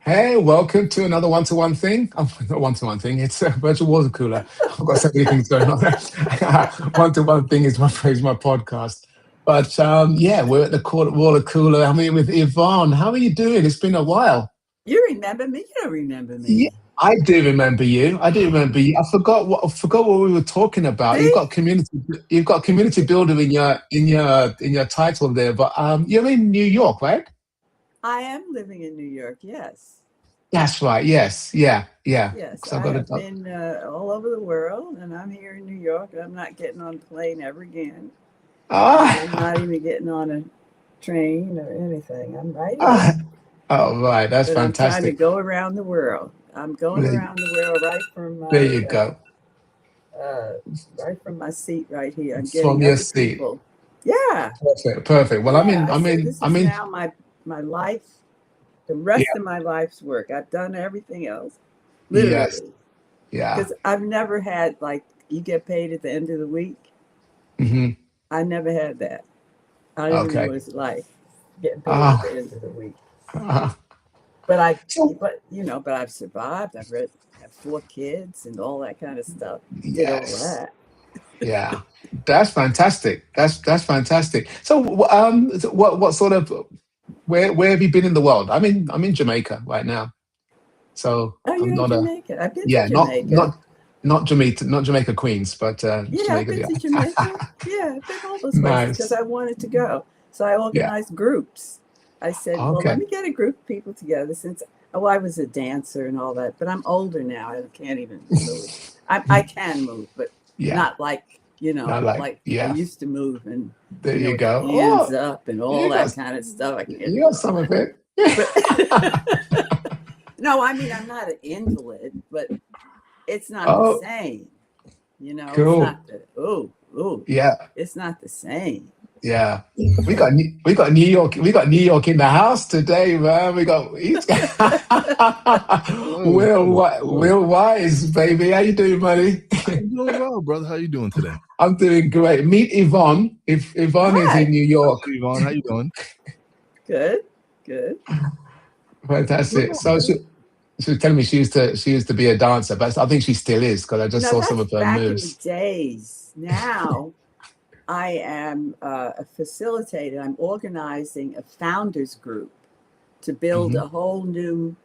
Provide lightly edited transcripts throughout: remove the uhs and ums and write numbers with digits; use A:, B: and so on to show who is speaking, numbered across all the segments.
A: Hey, welcome to another one-to-one thing. Oh, not one-to-one thing. It's a virtual water cooler. I've got so many things going on. One-to-one thing is my podcast. But yeah, we're at the water cooler. I mean, with Yvonne. How are you doing? It's been a while.
B: You remember me? You don't remember
A: Yeah,
B: me.
A: I do remember you. I do remember you. I forgot what we were talking about. You've
B: See?
A: got community. You've got community builder in your title there. But you're in New York, right?
B: I am living in New York, yes.
A: That's right. Yes. Yeah. Yeah.
B: Yes,
A: Because I've
B: I
A: got
B: have
A: a.
B: been all over the world, and I'm here in New York. I'm not getting on a plane ever again. I'm
A: Ah,
B: not even getting on a train or anything. I'm right here.
A: ah. Oh, right. That's
B: But I'm trying to
A: fantastic.
B: go around the world. I'm going
A: There,
B: around the world
A: there you go.
B: uh, right from my seat right here. I'm
A: From
B: getting
A: your
B: other
A: seat.
B: people. Yeah,
A: Perfect. Perfect. Well, I
B: yeah.
A: mean,
B: I
A: I
B: said
A: mean,
B: this
A: I
B: is
A: mean,
B: now my life, the
A: yeah,
B: rest of my life's work. I've done everything else,
A: yes,
B: literally,
A: yeah.
B: because I've never had like you get paid at the end of the week.
A: Hmm.
B: I never had that. I don't even know
A: Okay.
B: what it's like getting paid at
A: Ah,
B: the end of the week.
A: ah.
B: But
A: So,
B: but I've survived. I've read, have four kids and all that kind of stuff. Did all
A: yes,
B: that.
A: yeah. That's fantastic. That's fantastic. So, what sort of where have you been in the world? I'm in Jamaica right now. So
B: Oh,
A: I'm
B: you're in
A: not a
B: Jamaica. I've been to
A: yeah, not
B: Jamaica.
A: not not Jamaica Queens, but
B: Yeah, I've
A: Jamaica.
B: been to Jamaica. Yeah, I've been all those places because
A: Nice.
B: I wanted to go. So I
A: Yeah.
B: organized groups. I said, well, let
A: Okay.
B: me get a group of people together since, oh, I was a dancer and all that, but I'm older now. I can't even move. I can move, but
A: Yeah.
B: not like,
A: Not like
B: like I
A: yeah.
B: used to move and,
A: There you
B: with the
A: go.
B: hands
A: Oh,
B: up and all
A: you got
B: that kind of stuff. I can't
A: you
B: do
A: got
B: all
A: some of
B: that.
A: it.
B: But no, I mean, I'm not an invalid, but it's not the
A: Oh,
B: same. It's
A: cool.
B: not the oh,
A: Yeah.
B: it's not the same.
A: Yeah. We got New York. We got New York in the house today, man. We got he's
C: Hello, hello, hello.
A: Will Wise, baby. How you doing, buddy?
C: I'm doing well, brother. How you doing today?
A: I'm doing great. Meet Yvonne. If Yvonne is in
B: Hi,
A: New
C: Hello,
A: York,
C: Yvonne. How you doing?
B: good, good.
C: Doing
A: fantastic.
C: well.
A: So she was telling me she used to be a dancer, but I think she still is because I just
B: No,
A: saw some
B: that's
A: of her
B: back in the
A: moves.
B: days. Now I am a facilitator. I'm organizing a founders group to build
A: Hmm.
B: a whole new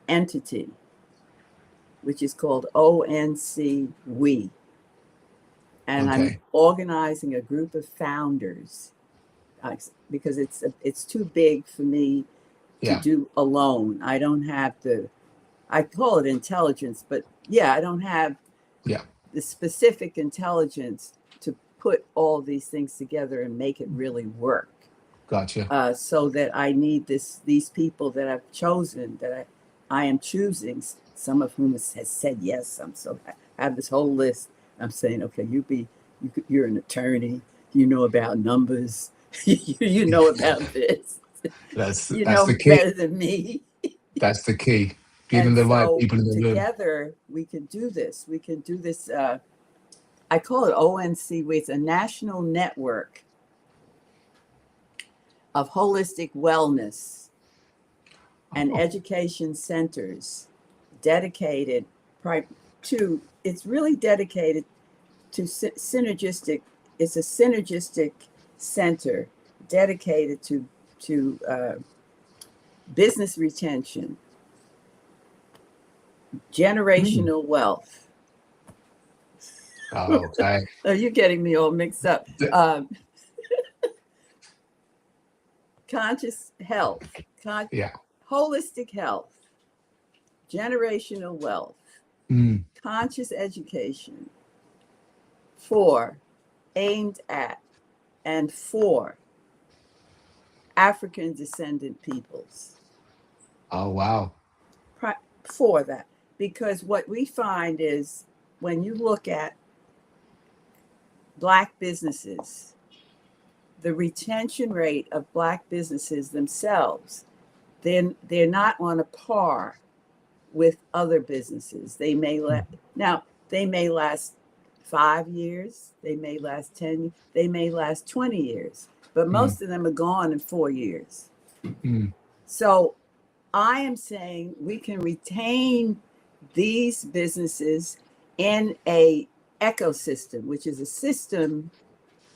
B: entity, which is called ONC We. And I'm
A: Okay.
B: organizing a group of founders because it's too big for me to
A: Yeah.
B: do alone. I don't have the I call it intelligence, but yeah, I don't have
A: Yeah.
B: the specific intelligence to put all these things together and make it really work.
A: Gotcha.
B: So that I need these people that I've chosen, that I am choosing, some of whom has said yes. I have this whole list. I'm saying, okay, you're an attorney, you know about numbers, you know about this,
A: That's
B: you
A: that's
B: know
A: the key.
B: better than me.
A: That's the key. Getting
B: And
A: the right
B: so
A: people in the room.
B: together we can do this. We can do this. I call it ONC. It's a national network of holistic wellness and
A: Oh,
B: education centers dedicated to. It's really dedicated to synergistic. It's a synergistic center dedicated to business retention,
A: mm.
B: generational wealth.
A: Oh, okay.
B: Oh, you're getting me all mixed up.
A: D-
B: Um, conscious health,
A: Yeah.
B: holistic health, generational wealth,
A: Mm.
B: conscious education for, aimed at, and for African descendant peoples.
A: Oh, wow.
B: For that. Because what we find is when you look at Black businesses, the retention rate of Black businesses themselves, they're not on a par with other businesses. Now they may last 5 years, they may last 10, they may last 20 years, but
A: Mm.
B: most of them are gone in 4 years.
A: Mm.
B: So I am saying we can retain these businesses in a ecosystem, which is a system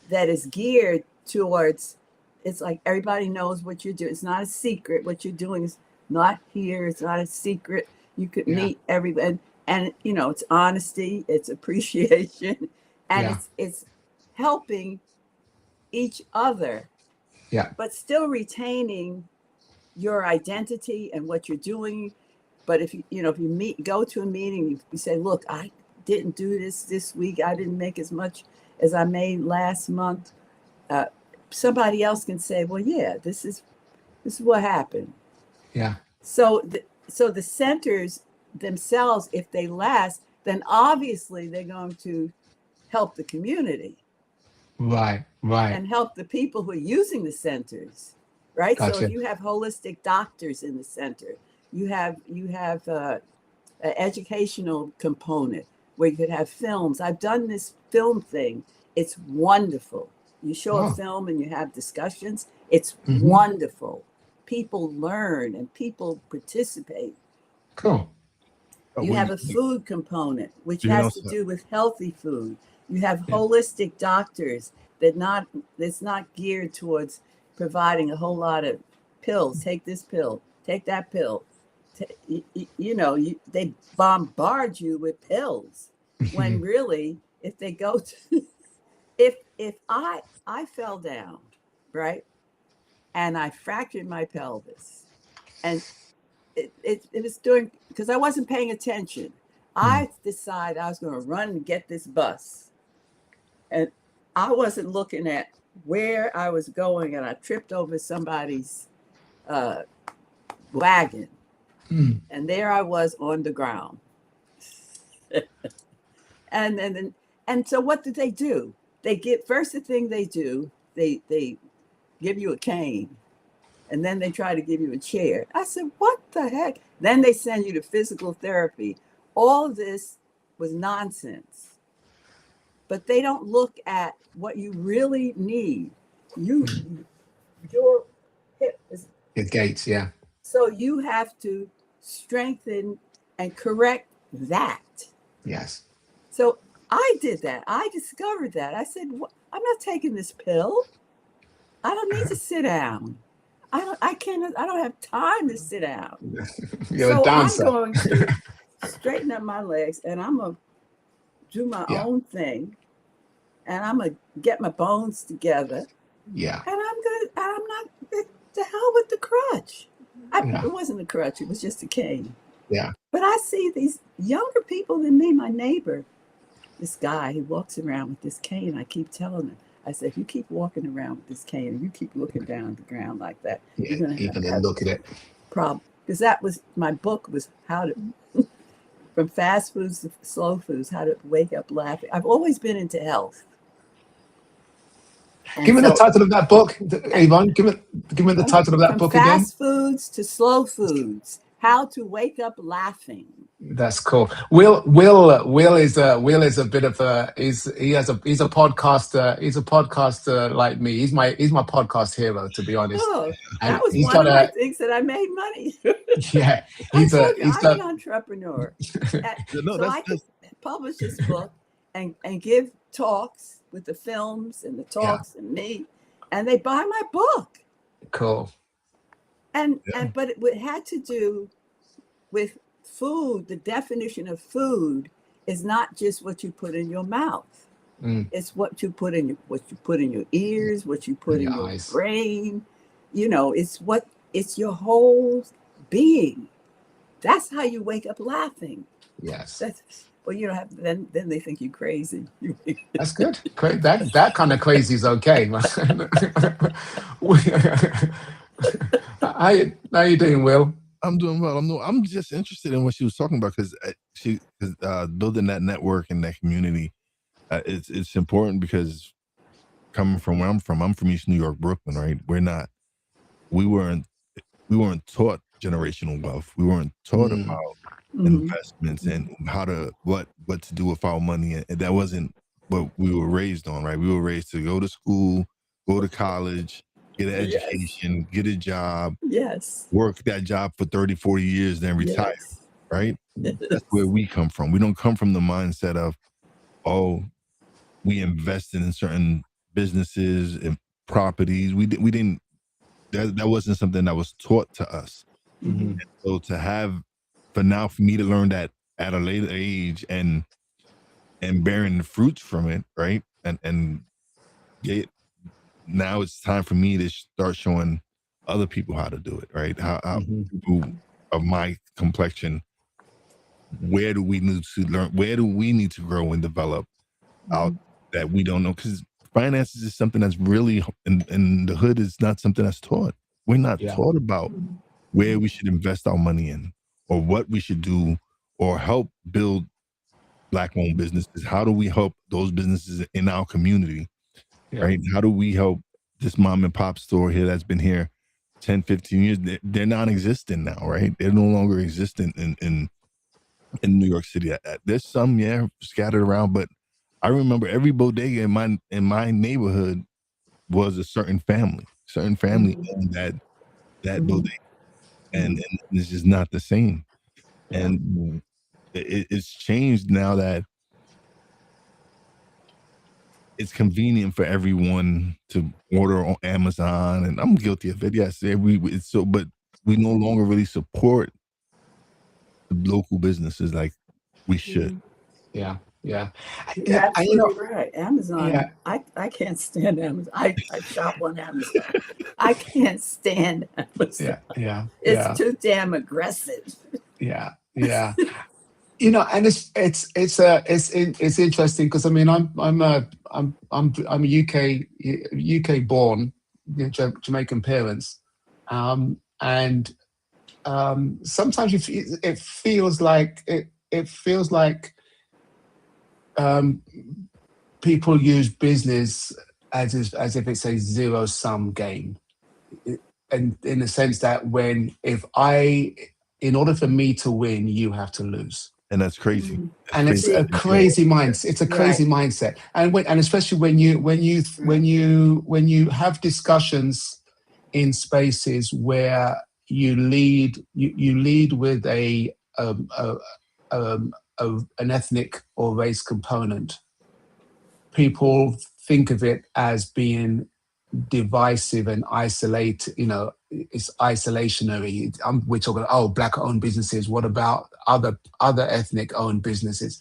B: that is geared towards, it's like everybody knows what you're doing. It's not a secret. What you're doing is not here. It's not a secret. You could meet everyone. And you know, it's honesty, it's appreciation, and it's helping each other, but still retaining your identity and what you're doing. But if you go to a meeting, you say, look, I didn't do this week. I didn't make as much as I made last month. Somebody else can say, well, yeah, this is what happened.
A: Yeah.
B: So the centers themselves, if they last, then obviously they're going to help the community.
A: Right.
B: And help the people who are using the centers. Right.
A: Gotcha.
B: So if you have holistic doctors in the center, you have an educational component where you could have films. I've done this film thing. It's wonderful. You show a film and you have discussions. It's wonderful. People learn and people participate.
A: Cool.
B: You have a food component, which has to do with healthy food. You have holistic doctors that's not geared towards providing a whole lot of pills. Take this pill, take that pill. They bombard you with pills when really, if they go to, if I fell down, right, and I fractured my pelvis, and it was because I wasn't paying attention. I decided I was going to run and get this bus, and I wasn't looking at where I was going, and I tripped over somebody's wagon. And there I was on the ground. and so what did they do? The thing they do, they give you a cane, and then they try to give you a chair. I said, what the heck? Then they send you to physical therapy. All of this was nonsense. But they don't look at what you really need. Your hip is
A: It gates,
B: so you have to strengthen and correct that.
A: Yes.
B: So I did that. I discovered that. I said, I'm not taking this pill. I don't need to sit down. I don't have time to sit down.
A: You're
B: so
A: a dancer.
B: I'm going to straighten up my legs, and I'm going to do my own thing, and I'm going to get my bones together.
A: Yeah.
B: And I'm not, the hell with the crutch. It wasn't a crutch, it was just a cane.
A: Yeah.
B: But I see these younger people than me, my neighbor, this guy, he walks around with this cane. I keep telling him, I said, if you keep walking around with this cane and you keep looking down at the ground like that, you're going to have
A: look at it.
B: Problem. Because that was, my book was how to, from fast foods to slow foods, how to wake up laughing. I've always been into health. And
A: give me the title of that book, Yvonne. Give me the title of that book again.
B: Fast foods to slow foods. How to wake up laughing.
A: That's cool. Will is a bit of a he's a podcaster. He's a podcaster like me. He's my podcast hero, to be honest.
B: Oh,
A: and
B: that was one of my things that I made money.
A: Yeah,
B: I'm an entrepreneur.
C: No,
B: I could publish this book and give talks with the films and the talks and me, and they buy my book.
A: Cool.
B: But it had to do with food. The definition of food is not just what you put in your mouth. It's what you put in your ears, what you put in your
A: eyes.
B: brain. It's your whole being. That's how you wake up laughing.
A: Yes.
B: Well, you don't have. Then they think you're crazy.
A: That's good. That kind of crazy is okay. How you doing, Will?
C: I'm doing well. I'm just interested in what she was talking about because building that network and that community, it's important because coming from where I'm from East New York, Brooklyn, right? We weren't taught generational wealth. We weren't taught about investments and what to do with our money, and that wasn't what we were raised on, right? We were raised to go to school, go to college, get an
B: Yes.
C: education, get a job,
B: Yes.
C: work that job for 30, 40 years, then retire,
B: Yes.
C: right?
B: Yes.
C: That's where we come from. We don't come from the mindset of, oh, we invested in certain businesses and properties. We didn't. That wasn't something that was taught to us.
A: Mhm.
C: So for me to learn that at a later age and bearing the fruits from it, right? And get now it's time for me to start showing other people how to do it, right? How
A: Mhm.
C: people of my complexion, where do we need to learn? Where do we need to grow and develop out that we don't know? Because finances is something that's really in the hood is not something that's taught. We're not
A: Yeah.
C: taught about where we should invest our money in or what we should do or help build Black-owned businesses. How do we help those businesses in our community,
A: Yeah.
C: right? How do we help this mom and pop store here that's been here 10, 15 years? They're non-existent now, right? They're no longer existent in New York City. There's some, yeah, scattered around, but I remember every bodega in my neighborhood was a certain family. Certain family owned that bodega, and it's just not the same.
A: Yeah.
C: And it's changed now that it's convenient for everyone to order on Amazon, and I'm guilty of it. Yes, but we no longer really support the local businesses like we should.
A: Yeah. Yeah.
B: You're
A: You know,
B: absolutely right. Amazon,
A: yeah.
B: I can't stand Amazon. I shop on Amazon. I can't stand Amazon.
A: Yeah.
B: It's
A: Yeah.
B: too damn aggressive.
A: Yeah. Yeah. You know, and it's interesting because I mean I'm a UK born, Jamaican parents, and sometimes it feels like it feels like um, people use business as if it's a zero sum game, and in the sense that in order for me to win, you have to lose.
C: And that's crazy. That's
A: And it's
C: crazy.
A: a crazy mindset. It's a crazy
B: Right.
A: mindset, and especially when you have discussions in spaces where you lead with um, an ethnic or race component. People think of it as being divisive and isolate. You know, it's isolationary. We're talking, oh, black-owned businesses. What about other ethnic-owned businesses?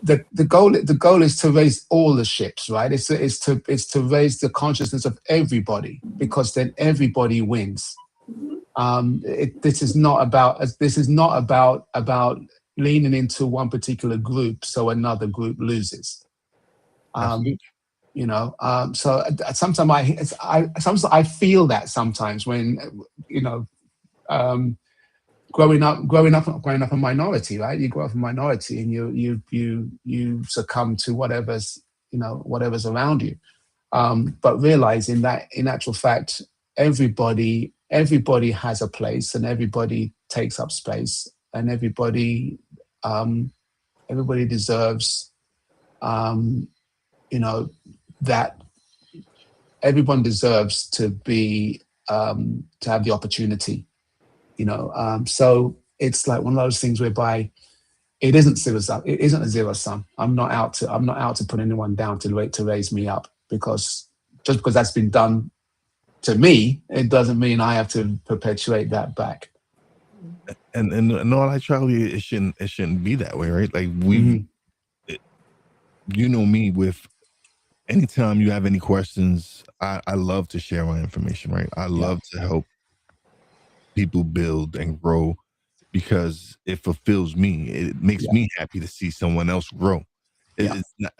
A: The goal is to raise all the ships, right? It's to raise the consciousness of everybody, because then everybody wins. This is not about leaning into one particular group so another group loses.
C: Absolutely.
A: You know, so sometimes sometimes I feel that sometimes when, you know, growing up a minority, right? You grow up a minority and you succumb to whatever's around you. But realizing that in actual fact, everybody has a place and everybody takes up space, and everybody deserves, you know, that everyone deserves to have the opportunity, you know. So it's like one of those things whereby it isn't zero sum. It isn't a zero sum. I'm not out to put anyone down to raise me up, because just because that's been done to me, it doesn't mean I have to perpetuate that back.
C: And in all actuality, it shouldn't be that way, right? Like you know me, with anytime you have any questions, I love to share my information, right? I
A: Yeah.
C: love to help people build and grow because it fulfills me. It makes
A: Yeah.
C: me happy to see someone else grow.
A: Yeah.
C: It's not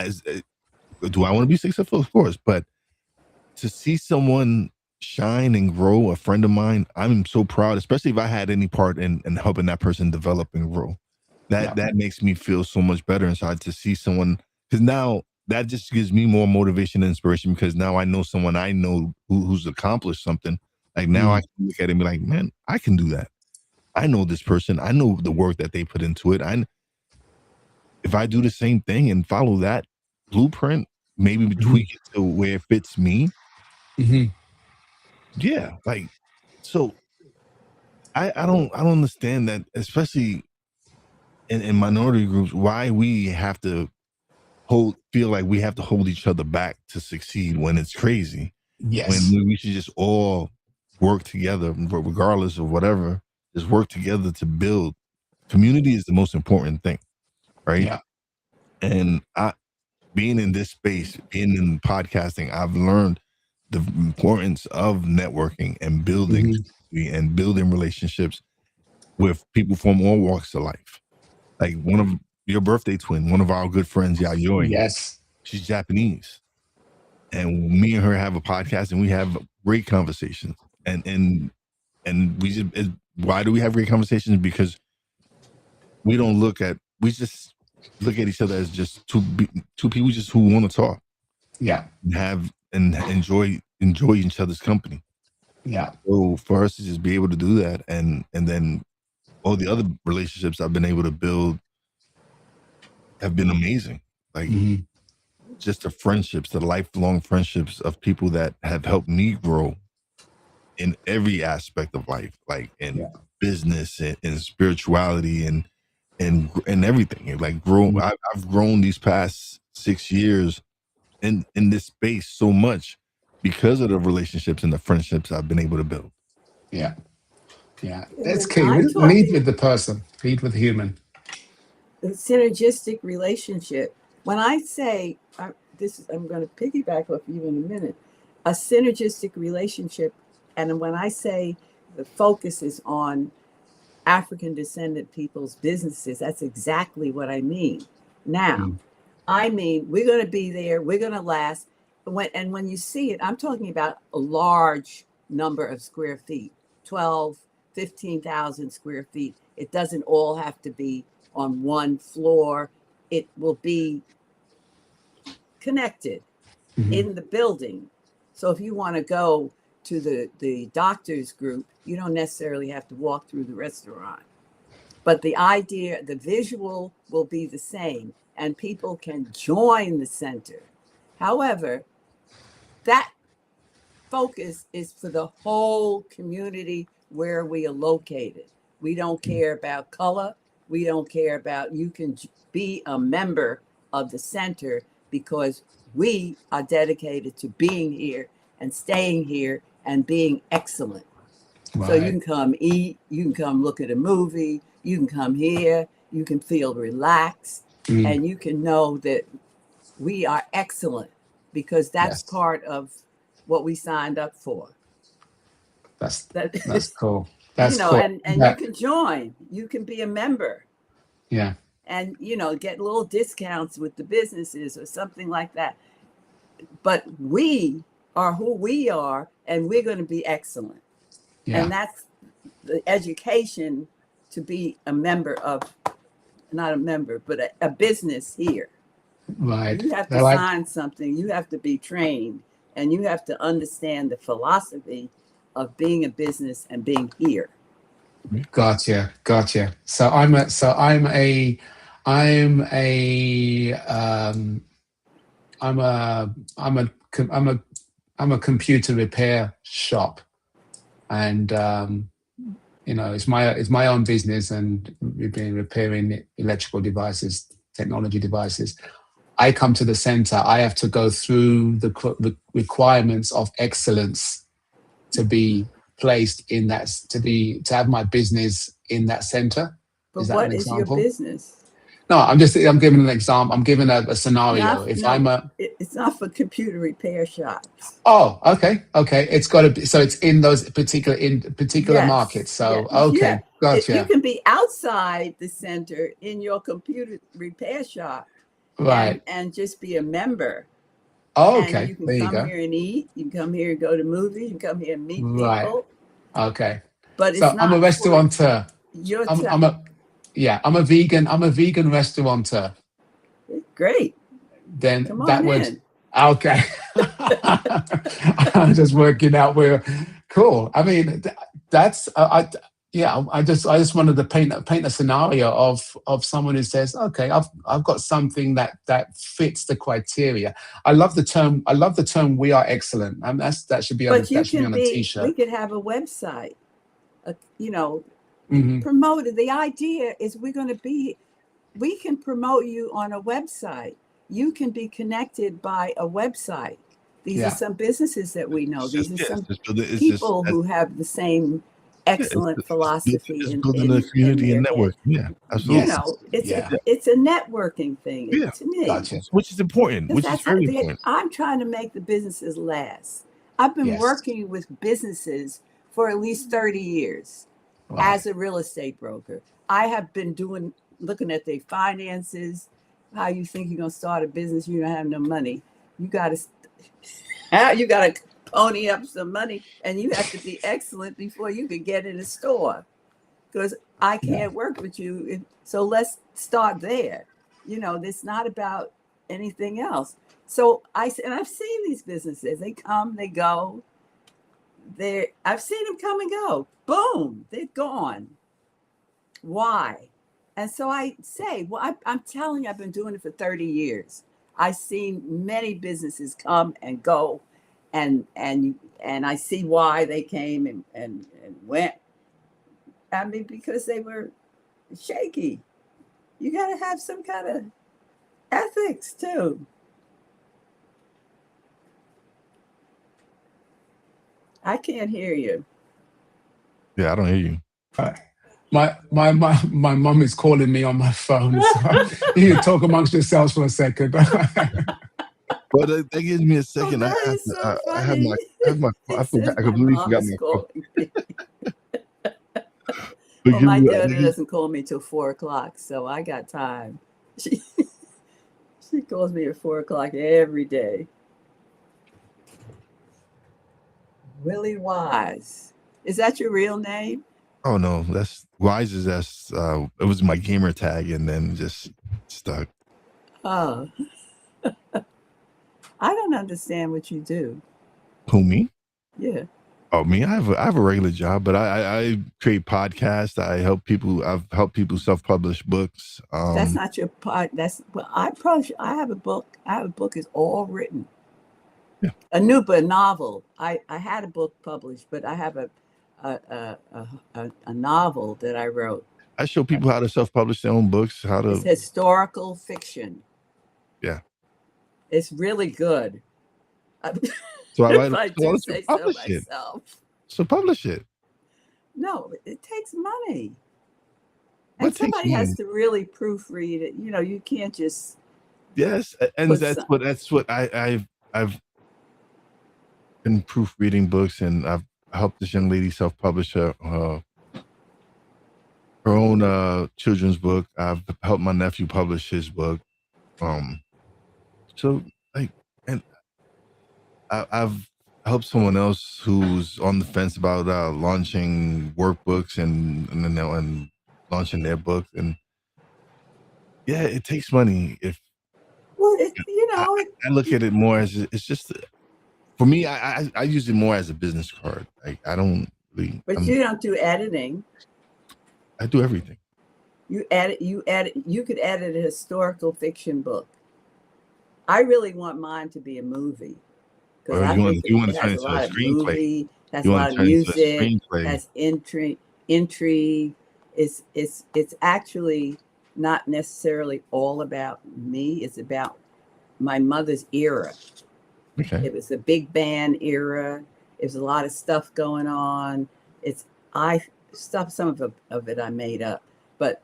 C: do I want to be successful? Of course, but to see someone shine and grow, a friend of mine, I'm so proud, especially if I had any part in helping that person develop and grow.
A: Yeah.
C: That makes me feel so much better inside to see someone, because now that just gives me more motivation and inspiration, because now I know someone I know who's accomplished something. Like now I can look at it and be like, man, I can do that. I know this person. I know the work that they put into it. If I do the same thing and follow that blueprint, maybe tweak it to where it fits me,
A: Mhm.
C: Yeah, like, so I don't understand that, especially in minority groups, why we have to feel like we have to hold each other back to succeed when it's crazy. When
A: Yes.
C: we should just all work together, regardless of whatever, just work together to build. Community is the most important thing, right?
A: Yeah.
C: And being in this space, being in podcasting, I've learned the importance of networking and building
A: Mhm.
C: community and building relationships with people from all walks of life. Like one of your birthday twin, one of our good friends, Yayoi,
A: Yes.
C: she's Japanese. And me and her have a podcast and we have great conversations. And we just, why do we have great conversations? Because we just look at each other as just two people just who want to talk
A: Yeah.
C: and have and enjoy each other's company.
A: Yeah.
C: So for us to just be able to do that, and then all the other relationships I've been able to build have been amazing. Like
A: Mhm.
C: just the friendships, the lifelong friendships of people that have helped me grow in every aspect of life, like in
A: Yeah.
C: business and spirituality and everything. Like
A: Mhm.
C: I've grown these past 6 years in this space so much because of the relationships and the friendships I've been able to build.
A: Yeah. Yeah. That's
B: When
A: key.
B: I
A: Lead
B: talk
A: with the person. Lead with the human.
B: the synergistic relationship, when I say I'm going to piggyback off you in a minute, a synergistic relationship, and when I say the focus is on African descendant people's businesses, that's exactly what I mean. Now,
A: Mm.
B: I mean, we're going to be there, we're going to last. When you see it, I'm talking about a large number of square feet, 12, 15,000 square feet. It doesn't all have to be on one floor. It will be connected
A: Mhm.
B: in the building. So if you want to go to the doctor's group, you don't necessarily have to walk through the restaurant. But the idea, the visual will be the same, and people can join the center. However, that focus is for the whole community where we are located. We don't care about color. We don't care about, you can be a member of the center because we are dedicated to being here and staying here and being excellent. So you
A: Right.
B: can come eat, you can come look at a movie, you can come here, you can feel relaxed,
A: Mm.
B: and you can know that we are excellent because that's
A: Yes.
B: part of what we signed up for.
A: That's
B: That
A: that's cool.
B: you
A: That's
B: know,
A: cool.
B: and you
A: Yeah.
B: can join, you can be a member,
A: Yeah.
B: and get little discounts with the businesses or something like that. But we are who we are, and we're going to be excellent, and
A: Yeah.
B: that's the education to be a member of, not a member, but a business here.
A: Right.
B: You have to
A: They're like,
B: sign something, you have to be trained, and you have to understand the philosophy of being a business and being here.
A: gotcha, gotcha. I'm a, I'm a, I'm a, I'm a, I'm a computer repair shop, and it's my own business, and we've been repairing electrical devices, technology devices. I come to the center. I have to go through the requirements of excellence to be placed in that, to have my business in that center.
B: But
A: Is that an
B: what is your
A: example?
B: business?
A: No, I'm giving an example. I'm giving a scenario.
B: Not
A: If
B: no,
A: I'm a
B: it's not for computer repair shops.
A: Oh, okay, it's got to be, so it's in those particular
B: Yes,
A: markets.
B: yeah,
A: So
B: yeah.
A: okay,
B: You
A: gotcha.
B: can be outside the center in your computer repair shop
A: Right.
B: and just be a member.
A: Oh,
B: And
A: okay,
B: you can
A: there you
B: come
A: go.
B: here and eat. You can come here and go to movies. You can come here and meet
A: Right.
B: people.
A: Okay.
B: But it's
A: So I'm a
B: not for
A: restaurateur.
B: your
A: I'm
B: time.
A: a Yeah, I'm a vegan. I'm a vegan restaurateur.
B: Great.
A: Then
B: Come
A: that
B: on
A: would
B: in.
A: okay. I'm just working out where cool. I mean, that's yeah, I just wanted to paint a scenario of someone who says, okay, I've got something that fits the criteria. I love the term "we are excellent," and that should be on
B: But you can
A: a
B: be, we
A: t-shirt.
B: could have a website, you know,
A: Hmm.
B: promote it. The idea is we can promote you on a website. You can be connected by a website. These are
A: Yeah,
B: some businesses that we know.
C: It's
B: These
C: just
B: are
C: yeah,
B: some
C: it's just
B: people who have the same
C: yeah,
B: excellent philosophy
C: it's
B: in
C: building a
B: in
C: community
B: their
C: and
B: head.
C: network. Yeah,
B: You
C: absolutely.
A: yes,
B: know, it's a
A: yeah,
B: it's a networking thing
C: Yeah,
B: to me,
A: gotcha.
C: which is important,
B: because
C: which is
B: that's how
C: very important.
B: I'm trying to make the businesses last. I've been
A: Yes,
B: working with businesses for at least 30 years
A: right.
B: as a real estate broker. I have been looking at their finances. How you think you're gonna start a business? You don't have no money. You got you got to pony up some money, and you have to be excellent before you can get in a store. Because I
A: Yeah,
B: can't work with you, so let's start there. It's not about anything else. So and I've seen these businesses. They come, they go. I've seen them come and go. Boom, they're gone. Why? And so I say, well, I'm telling you, I've been doing it for 30 years. I've seen many businesses come and go, and I see why they came and went. I mean, because they were shaky. You got to have some kind of ethics too. I can't hear you.
C: Yeah, I don't hear you.
A: right. My mum is calling me on my phone, so you can talk amongst yourselves for a second.
C: But that gives me a
B: Oh,
C: second.
B: that is so
C: I have
B: funny. He says
C: I
B: my
C: completely
B: mom
C: forgot
B: is
C: my phone.
B: calling me. Well,
C: Forgive
B: my
C: me.
B: daughter doesn't call me till 4 o'clock, so I got time. She she calls me at 4 o'clock every day. Willie Wise. Is that your real name?
C: Oh no, that's Wise is that's it was my gamer tag and then just stuck.
B: Oh, I don't understand what you do.
C: Who me?
B: Yeah.
C: Oh me, I have a regular job, but I create podcasts. I've helped people self-publish books.
B: That's not your part. That's well, I have a book. I have a book is all written.
C: Yeah.
B: A novel. I had a book published, but I have a novel that I wrote.
C: I show people how to self-publish their own books, how
B: It's
C: to
B: historical fiction.
C: yeah.
B: It's really good.
C: So
B: If I
C: why
B: do
C: don't you
B: say so
C: publish it?
B: myself.
C: So publish it.
B: No, it takes money. And
C: What takes
B: somebody has
C: money?
B: to really proofread it. You can't just
C: Yes, and
B: put some.
C: that's what I've been proofreading books, and I've helped this young lady self-publish her own children's book. I've helped my nephew publish his book. Um, so like, and I've helped someone else who's on the fence about launching workbooks and launching their book. And yeah, it takes money. If
B: Well,
C: I, I look at it more as it's just for me, I use it more as a business card. Like I don't really,
B: but you don't do editing.
C: I do everything.
B: You could edit a historical fiction book. I really want mine to be a movie because
C: Or
B: I think
C: you want
B: it
C: to turn
B: has
C: it
B: a
C: into a
B: lot of
C: screenplay.
B: movie, has
C: You
B: a
C: want
B: lot
C: to
B: of
C: turn it into a
B: music,
C: screenplay.
B: has intrigue. It's actually not necessarily all about me. It's about my mother's era.
C: Okay.
B: It was the big band era. There's a lot of stuff going on. It's I stuff some of it I made up, but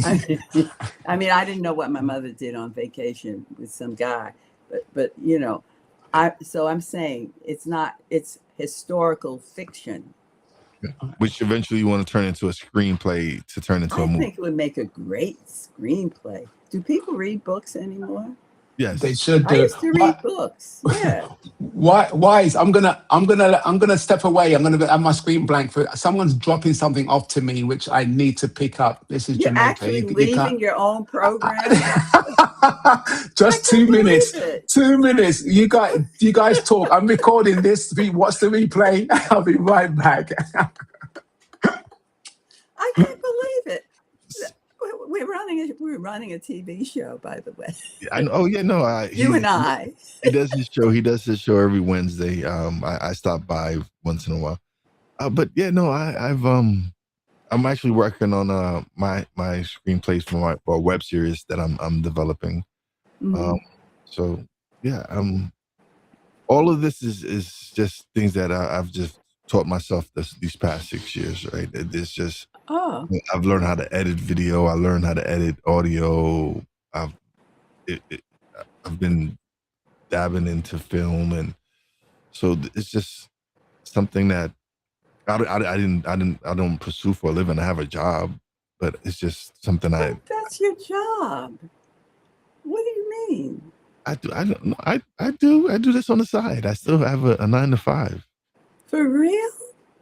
B: I mean, I didn't know what my mother did on vacation with some guy, but I'm saying it's historical fiction.
C: Which eventually you want to turn into a screenplay to turn into
B: I
C: a movie.
B: think it would make a great screenplay. Do people read books anymore?
A: They
C: Yes.
A: should
B: I
A: do.
B: used to read books. Yeah.
A: Wise. I'm gonna step away. I'm gonna have my screen blank for someone's dropping something off to me, which I need to pick up. This is
B: You're
A: Jamaica.
B: actually
A: You can't.
B: leaving your own program. I
A: Just
B: can't
A: 2 minutes.
B: believe it.
A: 2 minutes. You guys talk. I'm recording this. Watch the replay. I'll be right back.
B: I can't believe it. We're running a TV show, by the way.
C: Yeah, I know. Oh yeah, no.
B: You and I.
C: He does his show. He does his show every Wednesday. I stop by once in a while. But yeah, no. I'm actually working on my screenplays for a web series that I'm developing.
B: Mhm.
C: So yeah, all of this is just things that I've just taught myself these past 6 years. Right? It's just
B: Oh,
C: I've learned how to edit video. I learned how to edit audio. I've it, it, I've been dabbing into film, and so it's just something that I don't pursue for a living. I have a job, but it's just something
B: but that's your job. What do you mean?
C: I do. I don't know. I do this on the side. I still have a 9 to 5.
B: For real?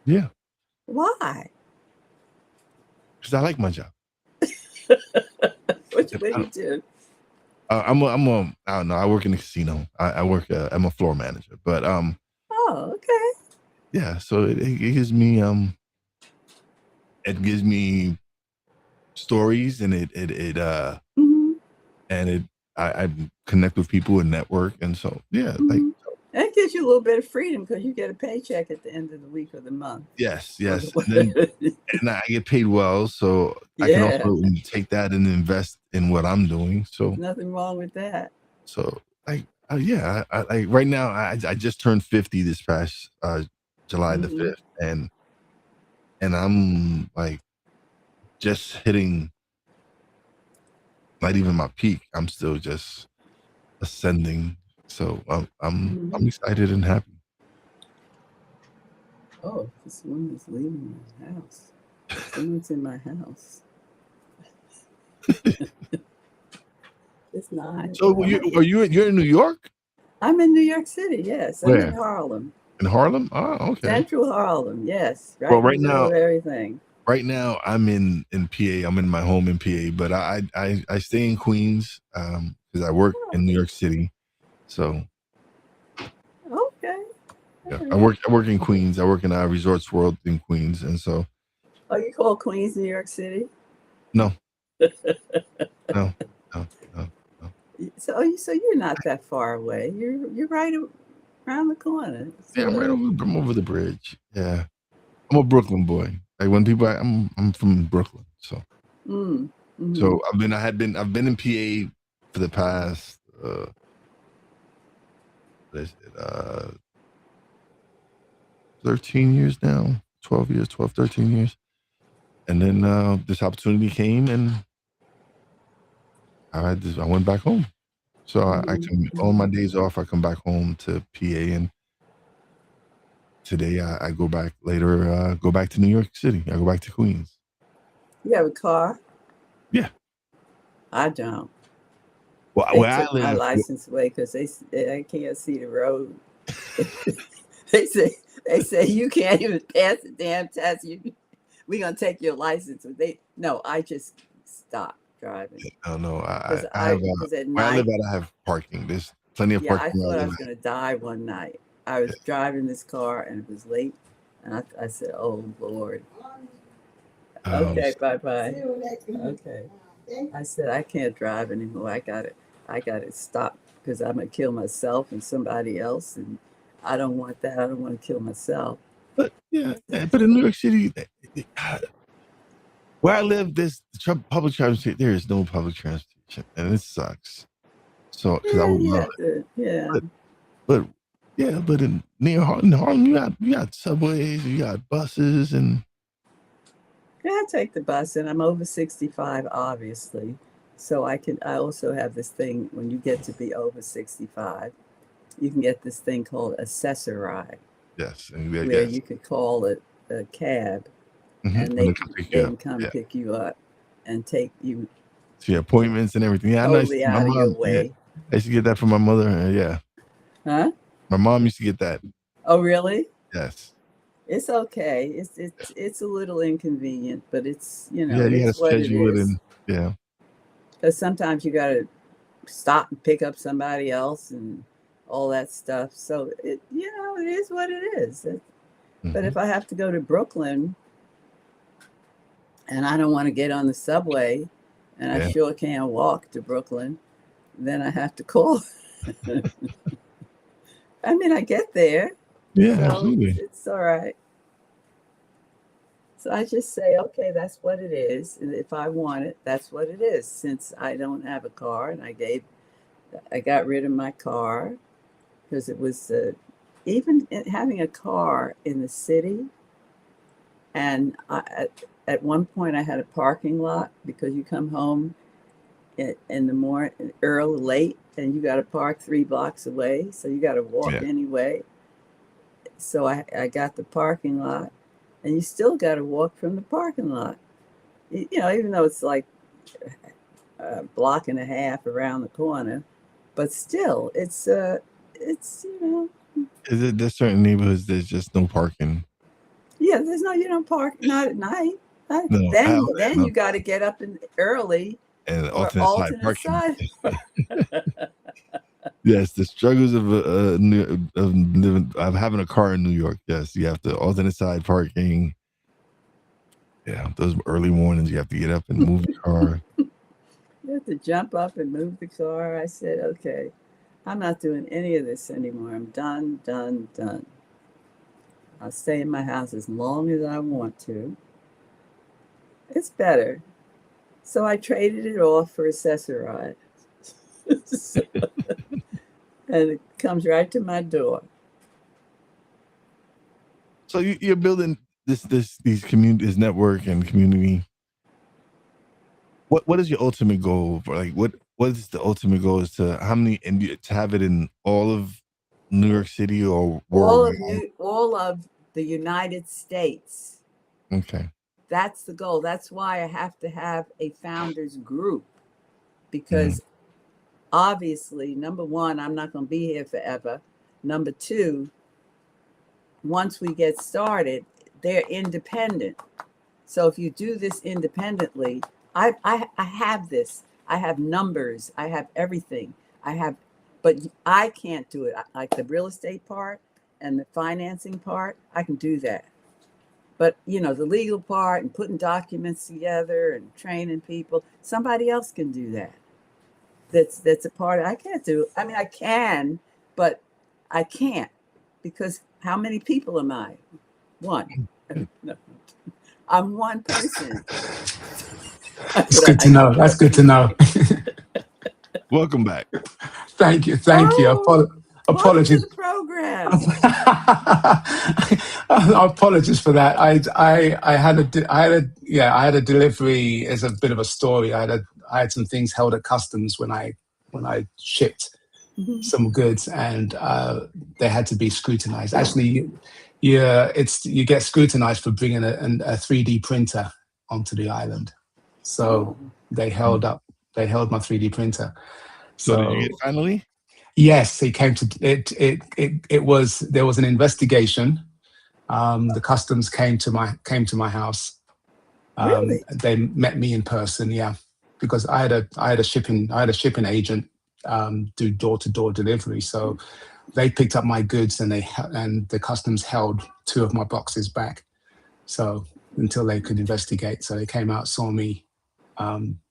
C: Yeah,
B: Why?
C: because I like my job.
B: What do you do?
C: I don't know. I work in a casino. I work. I'm a floor manager. But
B: Oh, okay.
C: yeah. So it gives me it gives me stories, and
B: hmm
C: I connect with people and network, and so yeah, like
B: That gives you a little bit of freedom because you get a paycheck at the end of the week or the month.
C: yes, and I get paid well, so I can
B: Yeah,
C: also take that and invest in what I'm doing. So
B: nothing wrong with that.
C: like yeah, like right now I just turned 50 this past July the
B: hmm
C: 5th, and I'm like just hitting not even my peak. I'm still just ascending. So I'm excited and happy.
B: Oh, this woman's leaving my house. Someone's in my house. It's not.
C: So you're in New York?
B: I'm in New York City. Yes, I'm in
C: Where?
B: Harlem,
C: In Harlem? Oh, okay.
B: Central Harlem. Yes, right
C: Well,
B: in the middle of everything.
C: right now I'm in PA. I'm in my home in PA, but I stay in Queens because I work
B: Oh,
C: in New York City. So
B: okay.
C: yeah,
B: All right.
C: I work in Queens. I work in Resorts World in Queens, and so
B: Oh, you call Queens New York City?
C: no, no, no, no.
B: So you're not that far away. You're right around the corner.
C: Yeah, I'm over the bridge. Yeah, I'm a Brooklyn boy. Like when people, I'm from Brooklyn, so
B: Mm-hmm.
C: I've been in PA for the past 13 years now, 13 years. And then this opportunity came, and I went back home. So I come on my days off. I come back home to PA, and today I go back later. Go back to New York City. I go back to Queens.
B: You have a car?
C: Yeah.
B: I don't.
C: Well,
B: They
C: where I
B: took my
C: live,
B: license away because I can't see the road. they say you can't even pass the damn test. We're gonna take your license. No, I just stopped driving.
C: oh no,
B: Because
C: I have
B: because at
C: where I live
B: night,
C: at. I have parking. There's plenty of
B: yeah, I
C: parking where
B: thought
C: I
B: I
C: live
B: was
C: at.
B: gonna die one night. I was driving this car and it was late, and I said, "Oh Lord." Okay, bye. Okay. I said I can't drive anymore. I got it stopped because I'm gonna kill myself and somebody else, and I don't want that. I don't want to kill myself.
C: But yeah, but in New York City, where I live, there's public transportation. There is no public transportation, and it sucks. So because I
B: Yeah,
C: would
B: you
C: love
B: have
C: it,
B: to. Yeah,
C: but yeah, but in Harlem, you got subways, you got buses, and
B: yeah. I take the bus, and I'm over 65, obviously. So I also have this thing when you get to be over 65, you can get this thing called assessor ride,
C: yes, and
B: where
C: yes,
B: you could call it a cab, and
C: and they can pick
B: they
C: you
B: can
C: up.
B: come
C: Yeah,
B: pick you up and take you
C: so your appointments and everything. Yeah, I know.
B: totally out of your way.
C: I used to get that from my mother. Yeah,
B: Huh?
C: my mom used to get that.
B: Oh, really?
C: Yes.
B: It's okay. It's a little inconvenient, but it's
C: Yeah,
B: it
C: you had to
B: is what it
C: schedule it,
B: is.
C: and yeah.
B: Because sometimes you got to stop and pick up somebody else and all that stuff. So it is what it is. But
C: Hmm.
B: if I have to go to Brooklyn and I don't want to get on the subway, and I
C: Yeah.
B: sure can't walk to Brooklyn, then I have to call. I mean, I get there,
C: Yeah,
B: so
C: absolutely.
B: it's all right. So I just say, okay, that's what it is. And if I want it, that's what it is. Since I don't have a car, and I got rid of my car because it was even having a car in the city. And at one point, I had a parking lot because you come home in the morning, early, late, and you got to park 3 blocks away. So you got to walk
C: Yeah.
B: anyway. So I got the parking lot, and you still got to walk from the parking lot. Even though it's like a block and a half around the corner, but still, it's.
C: Is it there's certain neighborhoods there's just no parking?
B: Yeah, there's no you don't park not at night.
C: No,
B: Then
C: no,
B: you got to get up early
C: and
B: for
C: alternate side
B: alternate
C: parking.
B: side.
C: Yes, the struggles of of having a car in New York. Yes, you have to alternate side parking. Yeah, those early mornings you have to get up and move the car.
B: You have to jump up and move the car. I said, okay, I'm not doing any of this anymore. I'm done, done, done. I'll stay in my house as long as I want to. It's better. So I traded it off for Accessoride. And it comes right to my door.
C: So you're building these communities, network and community. What is your ultimate goal? For like what is the ultimate goal? Is to how many and to have it in all of New York City or worldwide?
B: All of the United States.
C: Okay.
B: That's the goal. That's why I have to have a founders group
C: Mhm.
B: because obviously, number one, I'm not going to be here forever. Number two, once we get started, they're independent. So if you do this independently, I have this. I have numbers. I have everything. I have, but I can't do it. Like the real estate part and the financing part, I can do that. But the legal part and putting documents together and training people, somebody else can do that. That's a part I can't do. I mean, I can, but I can't because how many people am I? One. No, I'm one person.
A: It's good to know. That's good to know.
C: Welcome back.
A: Thank you. Thank you.
B: Oh, welcome to
A: Apologies.
B: the program.
A: Apologies for that. I had a delivery as a bit of a story. I had some things held at customs when I shipped
B: Mhm.
A: some goods, and they had to be scrutinized. Actually, yeah, you get scrutinized for bringing a 3D printer onto the island.
B: Oh,
A: So they held my 3D printer.
C: So did you get
A: So
C: it finally?
A: yes, it came to it. It was there was an investigation. The customs came to my house.
B: really?
A: They met me in person. Yeah, because I had a shipping agent do door to door delivery. So they picked up my goods and and the customs held two of my boxes back. So until they could investigate, so they came out, saw me,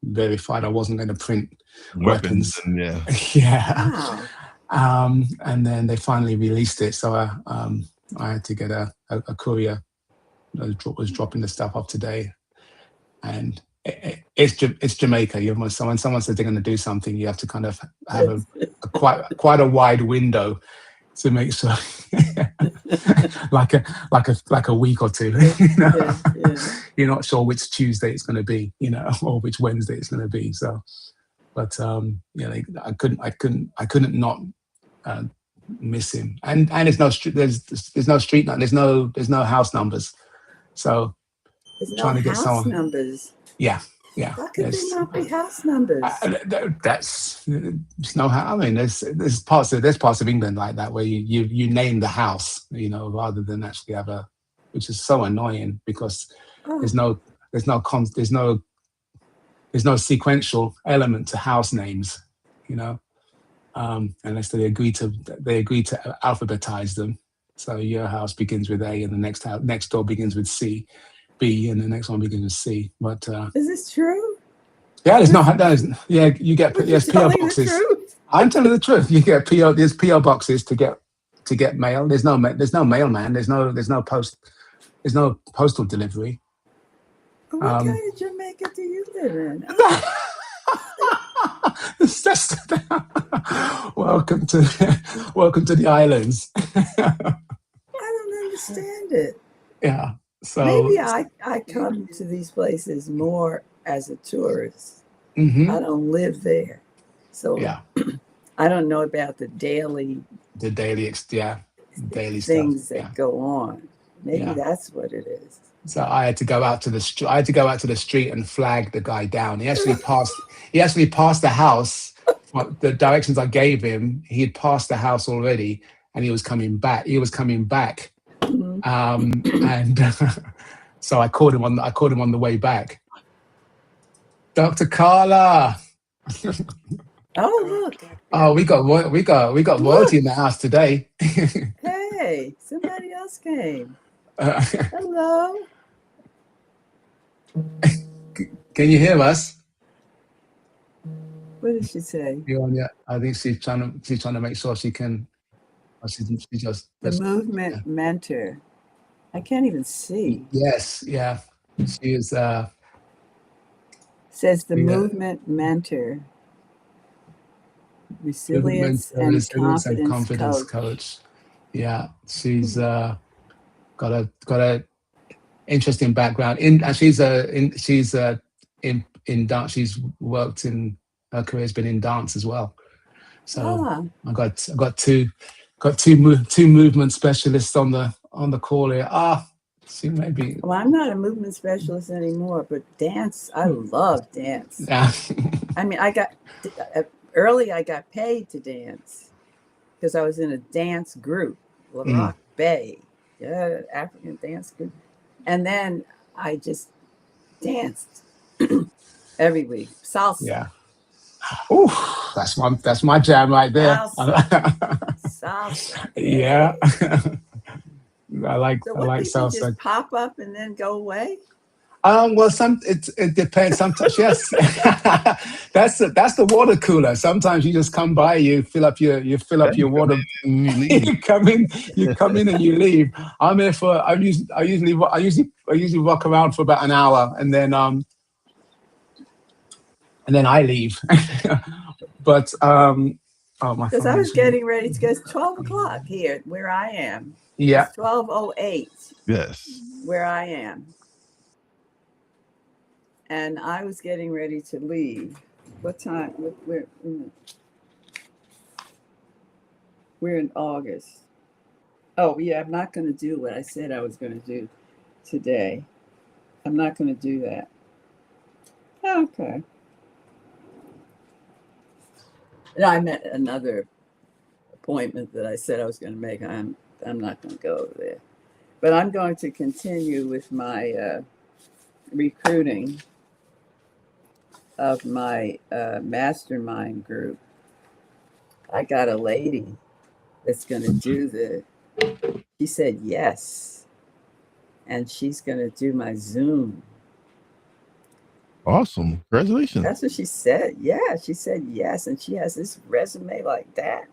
A: verified I wasn't going to print
C: Weapons
A: weapons.
C: and yeah.
A: Yeah.
B: Wow.
A: And then they finally released it. So I had to get a courier that was dropping the stuff off today. And it's Jamaica. When someone says they're going to do something, you have to kind of have
B: It's,
A: quite a wide window to make sure, like a week or two.
B: yeah, yeah.
A: You're not sure which Tuesday it's going to be, or which Wednesday it's going to be. So, but I couldn't not uh, miss him. And there's no street there's no house numbers. So
B: There's no
A: trying to get
B: house
A: someone,
B: numbers.
A: yeah, Yeah,
B: How could they not be house numbers?
A: that's it's no how. I mean, there's parts of England like that where you name the house, rather than actually have a, which is so annoying because
B: Oh,
A: there's no there's no con, there's no sequential element to house names, you know, unless they agree to alphabetize them. So your house begins with A, and the next door begins with C, B, and the next one begins with C. But
B: is this true?
A: yeah, yeah, you get
B: Would you
A: yes PO
B: telling the
A: boxes.
B: truth?
A: I'm telling the truth. You get there's PO boxes to get mail. There's no mailman. There's no postal delivery.
B: What
A: Um,
B: kind of Jamaica do you live in?
A: it's just, welcome to welcome to the islands.
B: I don't understand it.
A: Yeah. So
B: Maybe I come to these places more as a tourist.
A: mhm,
B: I don't live there. So
A: yeah,
B: I don't know about the daily
A: the daily stuff.
B: things
A: Yeah,
B: that go on. Maybe
A: yeah.
B: that's what it is.
A: So I had to go out to the street. I had to go out to the street and flag the guy down. He actually passed. He actually passed the house. The directions I gave him, he had passed the house already, and he was coming back.
B: Mhm.
A: And so I called him on the way back. Dr. Carla.
B: Oh, look.
A: Oh, we got
B: Look.
A: royalty in the house today.
B: Hey, somebody else came.
A: Uh,
B: Hello.
A: can you hear us?
B: What did she say?
A: You on yet? I think she's trying to make sure she can. She just
B: The movement mentor. I can't even see.
A: yes, yeah. She is.
B: Says the
A: Yeah.
B: movement mentor. Resilience and confidence
A: coach. Yeah, she's got a interesting background and she's in dance. She's worked in her career's been in dance as well. So I got two movement specialists on the call here. She may be.
B: Well, I'm not a movement specialist anymore, but dance, I love dance.
A: Yeah.
B: I mean, I got paid to dance because I was in a dance group, La Rock Bay, African dance group. And then I just danced every week. Salsa.
A: Yeah. Ooh, that's my jam right there.
B: Salsa.
A: Yeah. I like salsa.
B: Just pop up and then go away.
A: Well, it depends. Sometimes, yes, that's the water cooler. Sometimes you just come by, you fill up your water,
C: and you leave.
A: you come in and you leave. I'm here for. I usually walk around for about an hour, and then I leave. But
B: because I was getting ready to go. It's 12 o'clock here where I am.
A: Yeah.
B: It's 12:08.
C: Yes.
B: Where I am. And I was getting ready to leave. What time? We're in August. Oh, yeah, I'm not going to do what I said I was going to do today. I'm not going to do that. Okay. And I met another appointment that I said I was going to make. I'm not going to go over there. But I'm going to continue with my recruiting of my mastermind group. I got a lady that's going to do she said yes. And she's going to do my Zoom.
C: Awesome. Congratulations.
B: That's what she said. Yeah, she said yes. And she has this resume like that.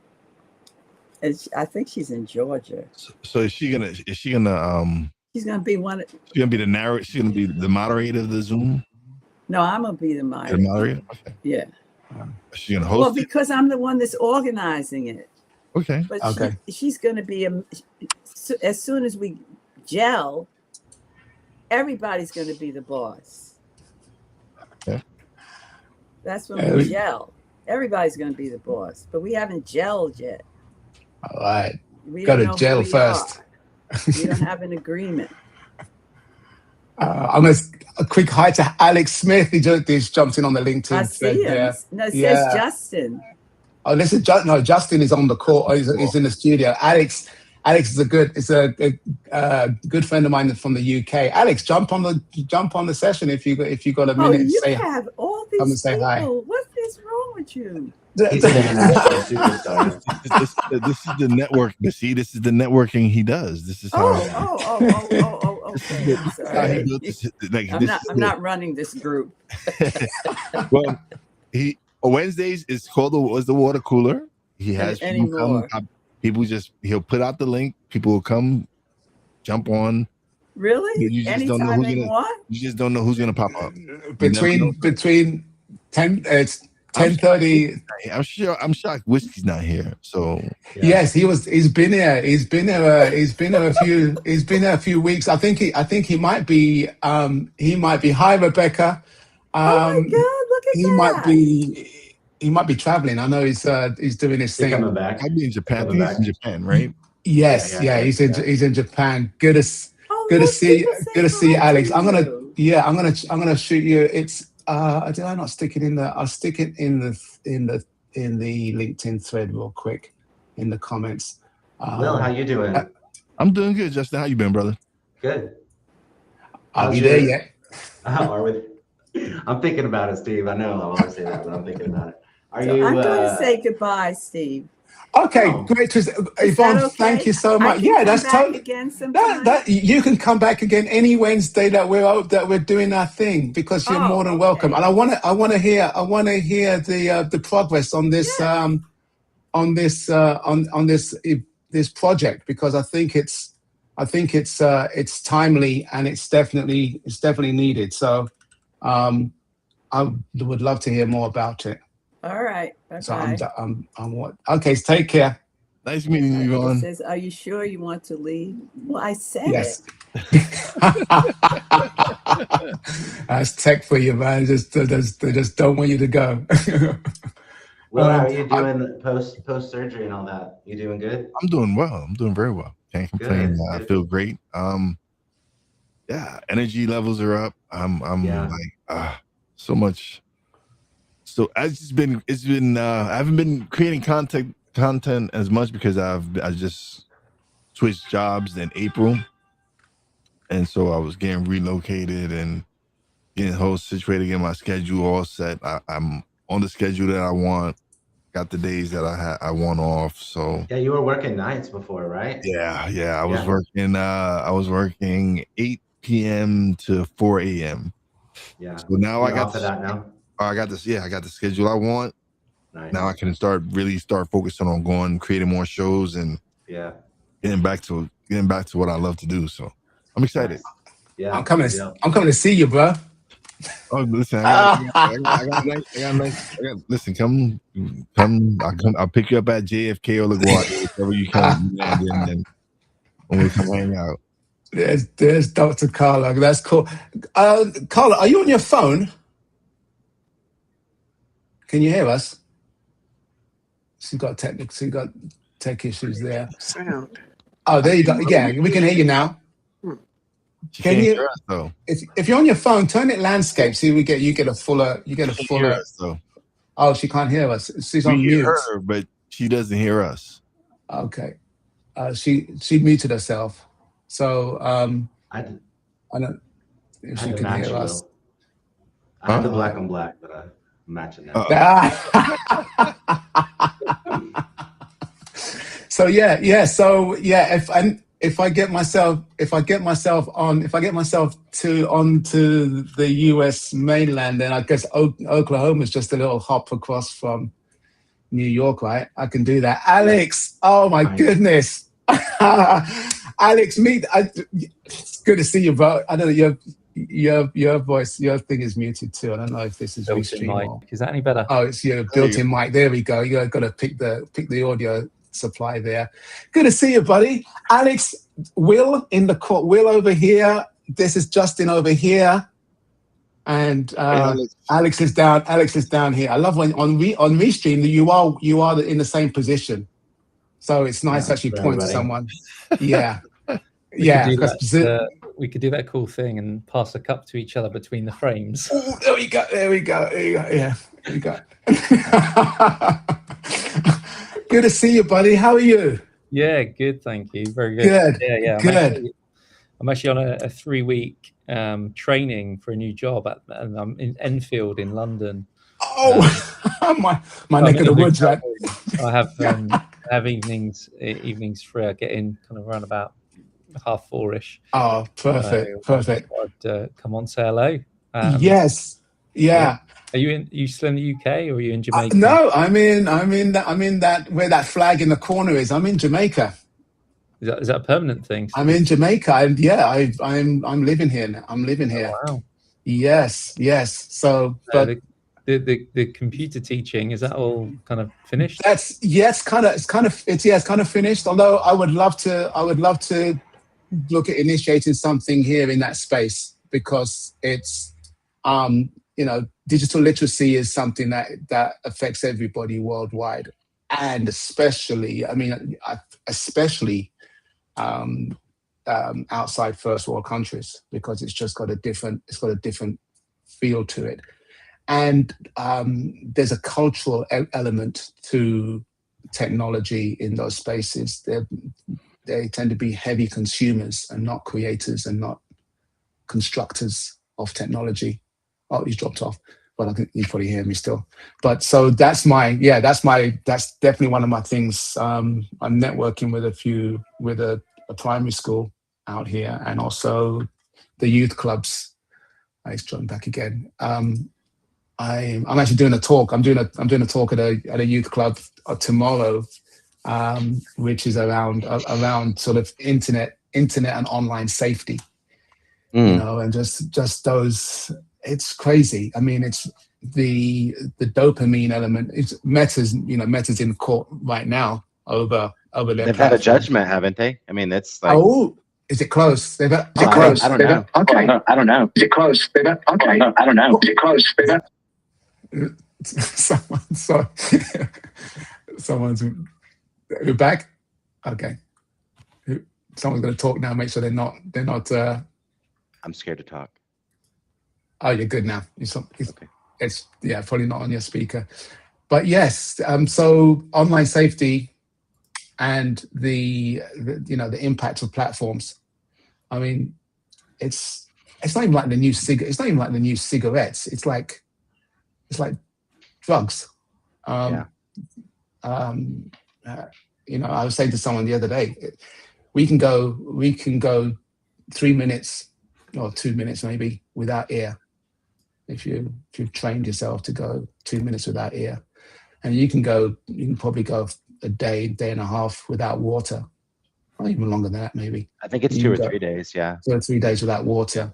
B: And I think she's in Georgia.
C: So is she gonna
B: she's gonna be
C: she's gonna be she's gonna be the moderator of the Zoom?
B: No, I'm gonna be the moderator.
C: The moderator? Okay.
B: Yeah.
C: Is she gonna host
B: well, because I'm the one that's organizing it.
C: Okay.
B: But she's gonna be as soon as we gel, everybody's gonna be the boss.
C: Okay.
B: That's when we gel. Everybody's gonna be the boss, but we haven't gelled yet.
A: All right.
B: We
A: Go
B: don't
A: to
B: know
A: jail
B: who we
A: first.
B: are. We don't have an agreement.
A: I'm going to a quick hi to Alex Smith. He just jumped in on the LinkedIn
B: I
A: thread
B: see him.
A: there.
B: No, it
A: Yeah.
B: says Justin.
A: Oh, listen, no, Justin is on the call. He's in the studio. Alex is a good friend of mine from the UK. Alex, jump on the session if you got a minute.
B: You have all these
A: come and say
B: people.
A: hi.
B: What is wrong with you?
D: He's an international superstar.
C: This is the network. See, this is the networking he does. This is how.
B: Okay. I'm sorry. I'm not running this group.
C: Well, Wednesdays is called the water cooler. He has people come. He'll put out the link. People will come, jump on.
B: Really?
C: You just don't know who's gonna. You just don't know who's gonna pop up.
A: Between 10:30.
C: I'm shocked. Whiskey's not here. So
A: yes, he's been here. He's been here a few weeks. I think he might be. Hi, Rebecca.
B: Oh my God! Look at that.
A: He might be traveling. I know he's doing his thing.
D: Coming back.
C: I'd be in Japan. He's in Japan, right?
A: Yes, he's in Japan. Good to see Alex. I'm gonna shoot you. It's did I not stick it in the? I'll stick it in the LinkedIn thread real quick in the comments.
D: Will, how you doing?
C: I'm doing good, Justin. How you been, brother?
D: Good.
A: Are you there yet?
D: Are we? I'm thinking about it, Steve. I know I always say that, but I'm thinking about it. I'm going
B: to say goodbye, Steve.
A: Okay, great. Yvonne, okay? Thank you so much. That's totally. You can come back again any Wednesday that we're doing our thing, because you're more than welcome. And I want to hear the progress on this this project, because I think it's timely and it's definitely needed. So I would love to hear more about it.
B: All right. Bye-bye.
A: So I'm okay. Take care.
C: Nice meeting you, Yvonne.
B: It says, "Are you sure you want to leave?" Well, I said
A: yes. That's tech for you, man. They just don't want you to go.
D: Well, how are you doing post surgery and all that? You doing good?
C: I'm doing well. I'm doing very well. Can't complain. Good. I feel great. Energy levels are up. I'm so much. So I haven't been creating content as much because I just switched jobs in April, and so I was getting relocated and getting whole situated, getting my schedule all set. I'm on the schedule that I want. Got the days that I want off. So
D: yeah, you were working nights before, right?
C: Yeah. I was working. I was working 8 p.m. to 4 a.m.
D: Yeah.
C: So now I got
D: that now.
C: I got this. Yeah, I got the schedule I want.
D: Nice.
C: Now I can start focusing on creating more shows and getting back to what I love to do. So I'm excited.
D: Nice. Yeah,
A: I'm coming to see you, bro.
C: Oh, listen, listen, come. I'll pick you up at JFK or LaGuardia, wherever you come, and when we come hang out.
A: There's Dr. Carla. That's cool. Carla, are you on your phone? Can you hear us? She's got tech issues there.
E: Sound.
A: Oh, there you go. Yeah, we can hear you now.
C: Can you hear us, though?
A: If you're on your phone, turn it landscape. See, you get a fuller.
C: Us, though.
A: Oh, she can't hear us. She's on mute.
C: Her, but she doesn't hear us.
A: Okay. She muted herself. So I don't if she can hear us.
D: I have the black on black, but I'm matching that.
A: So if I get myself onto the US mainland, then I guess Oklahoma is just a little hop across from New York, right? I can do that. Alex, oh my goodness. Alex, it's good to see you, bro. I don't know your voice, your thing is muted too. I don't know if this is
F: built-in mic. Is that any better?
A: Oh, it's your built-in mic. There we go. You got to pick the audio supply there. Good to see you, buddy. Alex, Will in the court. Will over here. This is Justin over here, and Alex is down. Alex is down here. I love when on Restream you are in the same position, so it's nice to actually point to someone. Yeah, yeah.
E: we could do that cool thing and pass a cup to each other between the frames.
A: Oh, there we go. Yeah, there we go. Good to see you, buddy. How are you?
E: Yeah, good. Thank you. Very good. Yeah. I'm actually on a 3-week training for a new job and I'm in Enfield in London.
A: Oh, my neck of the woods, right?
E: I have evenings free. I get in kind of around about 4:30.
A: Oh, perfect.
E: I'd come on, say hello.
A: Yes. Yeah.
E: Are you still in the UK or are you in Jamaica?
A: No, I'm in that where that flag in the corner is. I'm in Jamaica.
E: Is that a permanent thing?
A: I'm in Jamaica. I'm living here now. I'm living here.
E: Oh, wow.
A: Yes. So, but
E: the computer teaching, is that all kind of finished?
A: It's kind of finished. Although I would love to look at initiating something here in that space, because it's digital literacy is something that affects everybody worldwide, and especially outside first world countries, because it's got a different feel to it. And there's a cultural element to technology in those spaces. They tend to be heavy consumers and not creators and not constructors of technology. Oh, he's dropped off, but I think you probably hear me still. But so that's definitely one of my things. I'm networking with a primary school out here, and also the youth clubs. He's dropping back again. I'm actually doing a talk. I'm doing a talk at a youth club tomorrow, which is around sort of internet and online safety. And just those. It's crazy. I mean, it's the dopamine element. Meta's in court right now over their
F: They've
A: platform.
F: had a judgment, haven't they? I mean, it's like.
A: Oh, is it close? Is it
F: close? I don't know.
A: Okay, I don't know. Is it close? Okay, I don't know. Is it close? Someone's we're back. Okay, someone's going to talk now. Make sure they're not.
F: I'm scared to talk.
A: Oh, you're good now.
F: Okay.
A: It's probably not on your speaker, but yes. So online safety and the impact of platforms. I mean, it's not even like the new It's not even like the new cigarettes. It's like drugs. I was saying to someone the other day, we can go 3 minutes or 2 minutes maybe without air. If you've trained yourself to go 2 minutes without air, and you can probably go a day and a half without water, or even longer than that maybe.
F: I think it's 2 or 3 days. Yeah,
A: 2 or 3 days without water,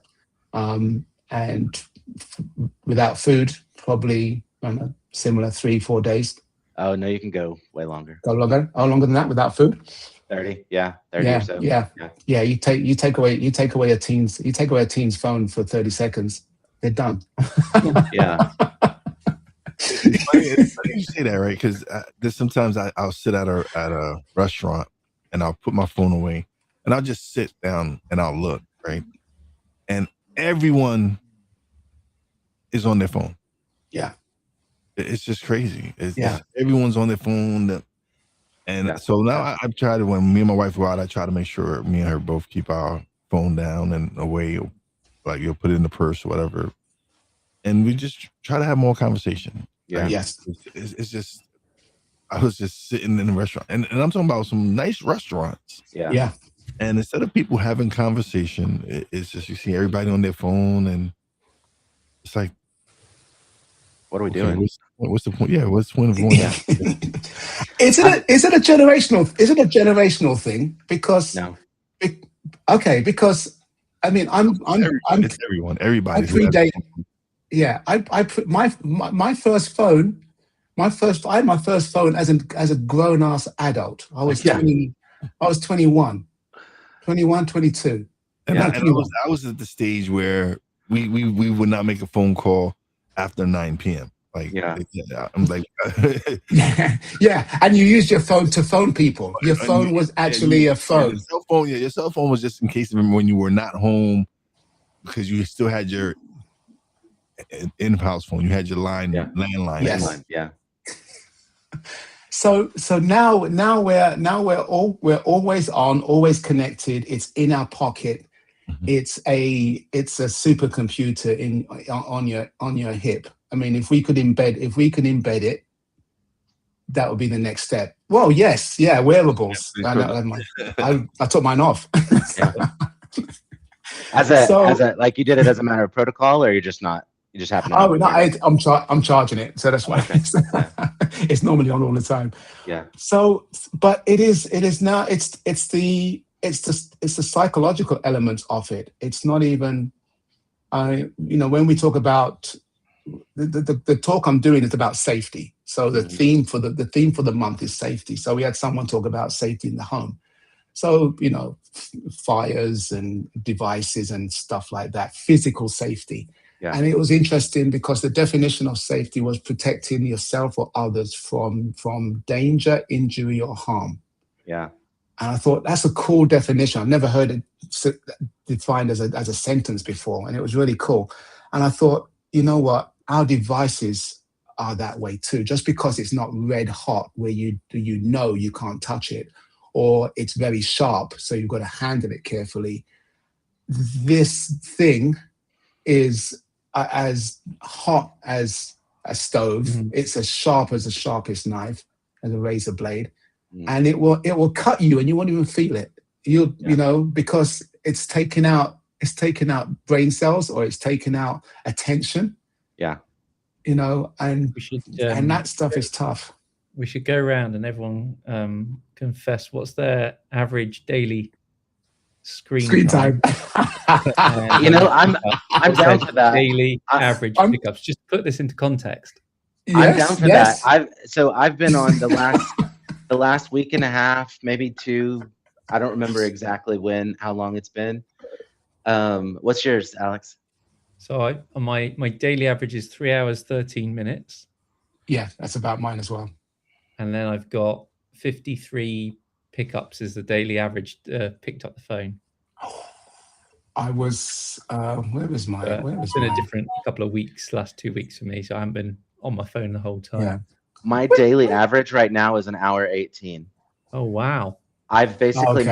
A: and without food, probably similar 3-4 days.
F: Oh no, you can go way longer.
A: Go longer? Oh, longer than that without food?
F: 30, yeah, 30 or so.
A: Yeah. You take away a teen's phone for 30 seconds, they're done.
F: Yeah.
C: It's funny you say that, right? Because there's sometimes I'll sit at a restaurant and I'll put my phone away and I'll just sit down and I'll look, right? And everyone is on their phone.
A: Yeah.
C: It's just crazy. Everyone's on their phone. And so now I've tried to, when me and my wife go out, I try to make sure me and her both keep our phone down and away, like you'll put it in the purse or whatever. And we just try to have more conversation.
F: Yeah.
C: Right?
A: Yes.
C: It's just, I was just sitting in a restaurant and I'm talking about some nice restaurants.
A: Yeah.
C: And instead of people having conversation, it's just, you see everybody on their phone and it's like,
F: what are we doing?
C: What's the point? Yeah, what's the point of going out?
A: Is it a generational thing? Because
F: no.
A: Because I mean
C: it's everyone. Everybody.
A: I predate. Yeah, I put my first phone. I had my first phone as a grown ass adult. I was 20. I was 21, 22.
C: And I was at the stage where we would not make a phone call after 9 p.m. Like,
F: Yeah.
C: I'm like,
A: yeah. And you used your phone to phone people. Your phone was actually a phone.
C: Your cell phone was just in case of when you were not home, because you still had your in-house phone. You had your landline.
A: Yes.
F: Yeah.
A: So now we're always on, always connected. It's in our pocket.
C: Mm-hmm.
A: It's a supercomputer on your hip. I mean, if we could embed it, that would be the next step. Well, yes, yeah, wearables. I took mine off.
F: Yeah. As a like, you did it as a matter of protocol, or you just happen to.
A: Oh no, I'm charging it, so that's why it's normally on all the time.
F: Yeah.
A: So, but it is now. It's the psychological element of it. It's not even. When we talk about the talk I'm doing is about safety. So the theme for the month is safety. So we had someone talk about safety in the home. So, fires and devices and stuff like that, physical safety.
F: Yeah.
A: And it was interesting because the definition of safety was protecting yourself or others from danger, injury, or harm.
F: Yeah.
A: And I thought that's a cool definition. I've never heard it defined as a sentence before, and it was really cool. And I thought, you know what, our devices are that way too. Just because it's not red hot where you can't touch it, or it's very sharp, so you've got to handle it carefully. This thing is as hot as a stove. Mm-hmm. It's as sharp as the sharpest knife, as a razor blade, and it will cut you, and you won't even feel it. Because it's taken out brain cells, or it's taken out attention.
F: Yeah.
A: And we should, and that stuff is tough.
E: We should go around and everyone confess what's their average daily screen time.
F: I'm down for that.
E: Daily average pickups. Just put this into context.
F: Yes, I'm down for that. I've been on the last week and a half, maybe two. I don't remember exactly how long it's been. What's yours, Alex?
E: So my daily average is 3 hours, 13 minutes.
A: Yeah, that's about mine as well.
E: And then I've got 53 pickups is the daily average picked up the phone.
A: I was, where was mine?
E: It's been a different couple of weeks, last 2 weeks for me. So I haven't been on my phone the whole time. Yeah.
F: My daily average right now is an hour 18.
E: Oh, wow.
F: I've basically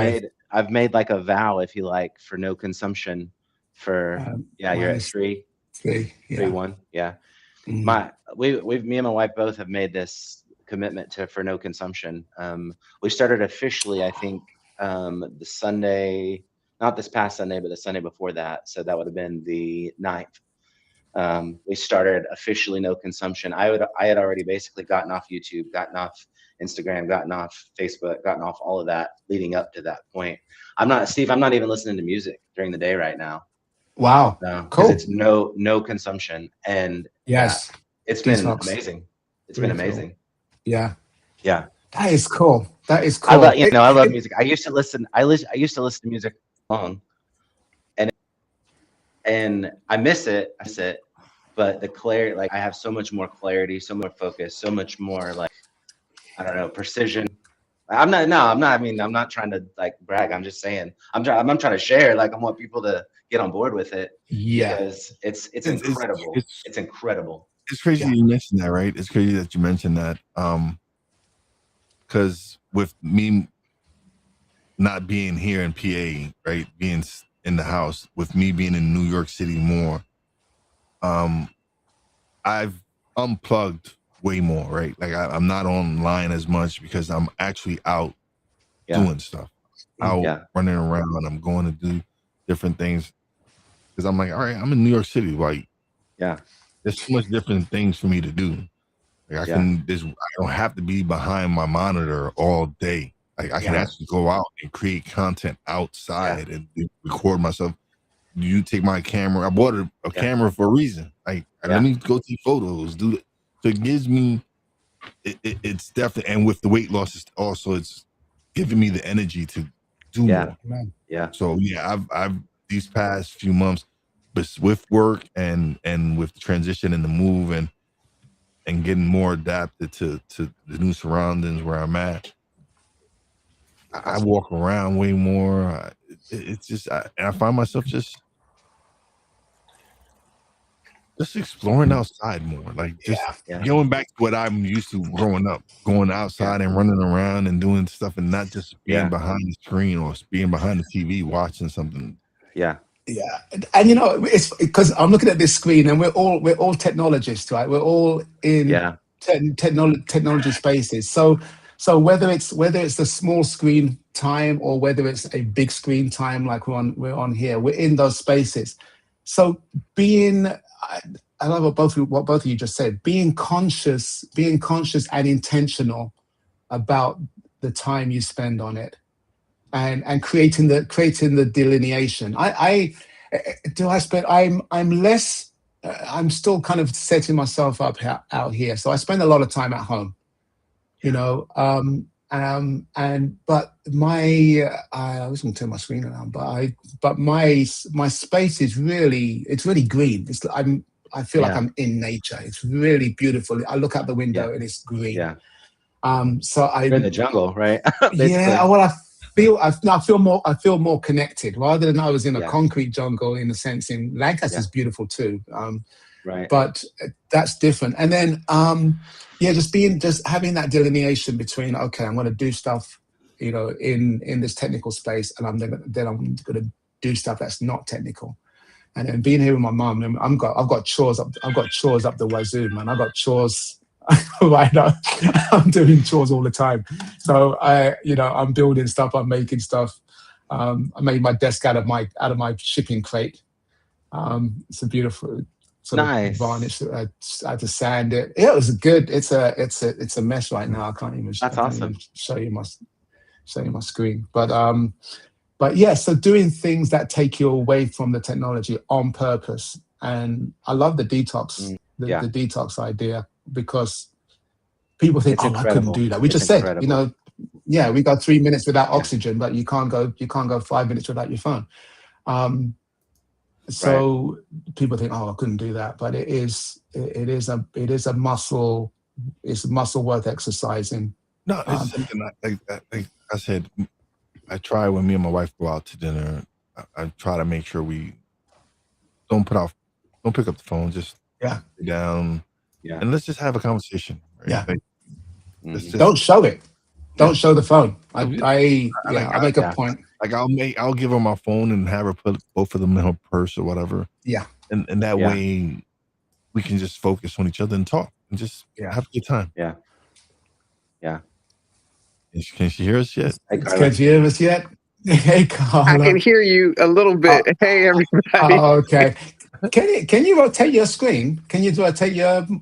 F: made like a vow, if you like, for no consumption for, you're at 3-1. Yeah. Mm-hmm. Me and my wife both have made this commitment for no consumption. We started officially, I think, the Sunday, not this past Sunday, but the Sunday before that. So that would have been the 9th. We started officially no consumption. I had already basically gotten off YouTube, gotten off Instagram, gotten off Facebook, gotten off all of that leading up to that point. I'm not even listening to music during the day right now.
A: Wow.
F: Cool. It's no consumption. And
A: yes,
F: it's been amazing. It's been amazing.
A: Cool. Yeah.
F: Yeah.
A: That is cool. I
F: love music. I used to listen to music long, and I miss it. But the clarity, like, I have so much more clarity, so much focus, so much more, like, I don't know, precision. I'm not trying to like brag. I'm just saying, I'm trying to share. Like, I want people to get on board with it.
A: Yeah.
F: Because it's incredible. It's incredible.
C: It's crazy you mentioned that, right? It's crazy that you mentioned that. Because with me not being here in PA, right, being in the house, with me being in New York City more, I've unplugged way more, right? Like, I'm not online as much because I'm actually out doing stuff, running around. I'm going to do different things because I'm like, all right, I'm in New York City. Like, there's so much different things for me to do. Like, I don't have to be behind my monitor all day. Like, I can actually go out and create content outside and record myself. You take my camera. I bought a camera for a reason. Like, let me go take photos, do it. So it gives me, it's definitely, and with the weight loss, it's giving me the energy to do more.
F: Yeah.
C: So I've these past few months, but with work and with the transition and the move, and and getting more adapted to the new surroundings where I'm at. I walk around way more. It's just, I find myself just exploring outside more, like just going back to what I'm used to growing up, going outside and running around and doing stuff, and not just being behind the screen or being behind the TV watching something.
A: Yeah, and you know, it's because I'm looking at this screen, and we're all technologists, right? We're all in technology spaces. So whether it's the small screen time or whether it's a big screen time, like we're on here, we're in those spaces. So I love what both of you just said. Being conscious and intentional about the time you spend on it, and creating the delineation. I'm still kind of setting myself up out here. So I spend a lot of time at home, you know. But I was going to turn my screen around, but my space is really green. I feel like I'm in nature. It's really beautiful. I look out the window and it's green. So you're
F: in the jungle, right?
A: Well, I feel more connected, rather than I was in a concrete jungle, in a sense. In Lancaster's beautiful too,
F: right?
A: But that's different. And then just having that delineation between, okay, I'm going to do stuff, you know, in this technical space, and I'm going to do stuff that's not technical. And then being here with my mum, I've got chores up the wazoo, man. I've got chores right now. I'm doing chores all the time. So I'm building stuff, I'm making stuff. I made my desk out of my shipping crate. It's a beautiful sort of varnish. I had to sand it. Yeah, it was good. It's a mess right now. I can't even.
F: That's awesome.
A: Show you my screen, but yeah. So doing things that take you away from the technology on purpose, and I love the detox, the detox idea, because people think, I couldn't do that. We just said, you know, we got 3 minutes without oxygen, but you can't go 5 minutes without your phone. So people think, I couldn't do that, but it is a muscle. It's a muscle worth exercising.
C: No, it's something like I said. I try when me and my wife go out to dinner. I try to make sure we don't pick up the phone. Just sit down, and let's just have a conversation. Right?
A: Don't show it. Don't show the phone. I make a point.
C: Like I'll give her my phone and have her put both of them in her purse or whatever.
A: Yeah.
C: And that way we can just focus on each other and talk and just have a good time.
F: Yeah. Yeah.
C: Can she hear us yet?
A: Can she hear us yet? Hey, Carla.
G: I can hear you a little bit. Hey, everybody.
A: Okay. Can you rotate your screen? Can you rotate you're on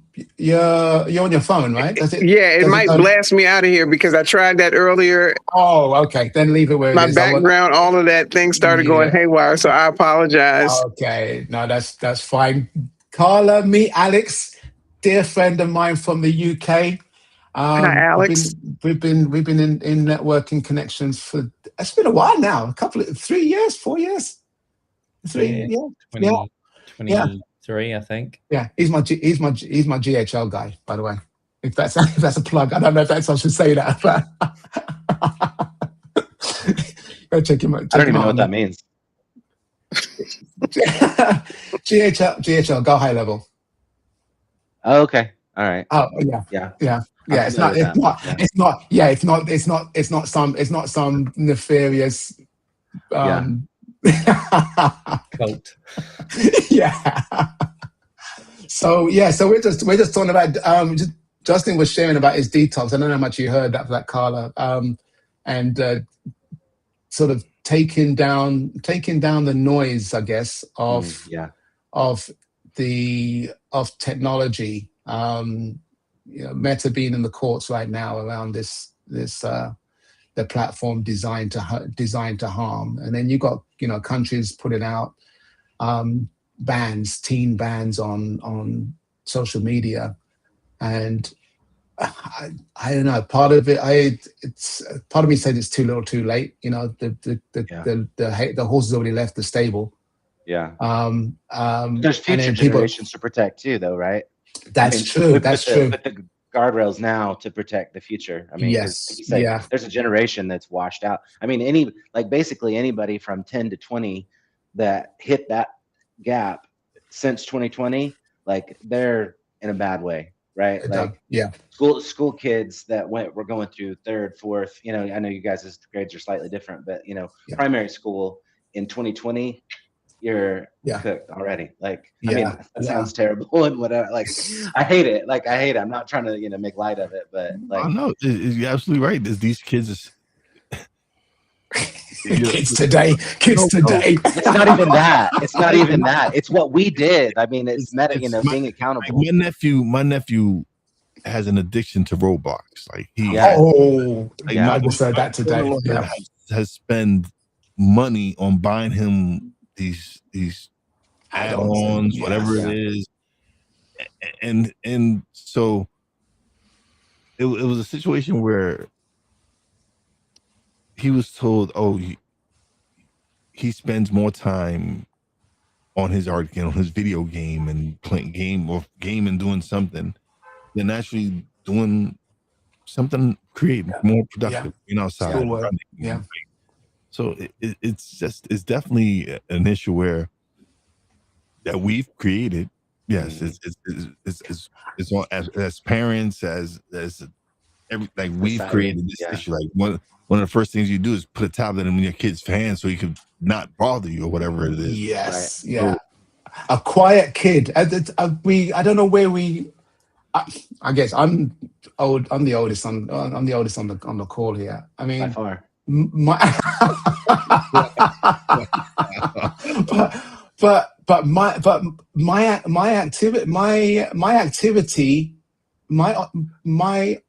A: your phone, right?
G: It might blast me out of here because I tried that earlier.
A: Oh, okay. Then leave it where it is.
G: My background, all of that thing started going haywire, so I apologize.
A: Okay. No, that's fine. Carla, me, Alex, dear friend of mine from the UK.
G: Hi, Alex.
A: We've been in networking connections for, it's been a while now, 3 years, 4 years.
E: 23, I think.
A: Yeah, he's my GHL guy, by the way. If that's a plug, I don't know if I should say that. But go check him out.
F: I don't even know what that means.
A: GHL, go high level.
F: Oh, okay. All right.
A: Oh yeah. It's not some nefarious
E: cult.
A: So we're just talking about Justin was sharing about his detox. I don't know how much you heard that Carla, and sort of taking down the noise, I guess, of technology. Meta being in the courts right now around this the platform designed to harm, and then you got countries putting out teen bans on social media, and I don't know. Part of me said it's too little, too late. The horse has already left the stable.
F: Yeah. There's future generations to protect too, though, right?
A: That's true. That's true.
F: Put the guardrails now to protect the future. I mean, because like you said, there's a generation that's washed out. I mean, basically anybody from 10 to 20 that hit that gap since 2020, like they're in a bad way, right? Like school kids that were going through third, fourth, you know, I know you guys' grades are slightly different, but you know, primary school in 2020, you're cooked already. Like, I mean, that sounds terrible and whatever. Like, I hate it. I'm not trying to, you know, make light of it, but like,
C: no, you're absolutely right. These kids
A: kids today.
F: It's not even that. It's not even that. It's what we did. I mean, it's being accountable.
C: My nephew has an addiction to Roblox. Like
A: I just heard that today.
C: Has spent money on buying him these add-ons, whatever it is, and so it was a situation where he was told, he spends more time on his video game and playing game and doing something than actually doing something creative, more productive, outside. So it's definitely an issue where that we've created. Yes, it's all as parents, as like we've created this issue. Like one of the first things you do is put a tablet in your kid's hand so he could not bother you or whatever it is.
A: Yes, right? A quiet kid. I don't know where we. I guess I'm old. I'm the oldest on the call here. I mean,
F: by far.
A: My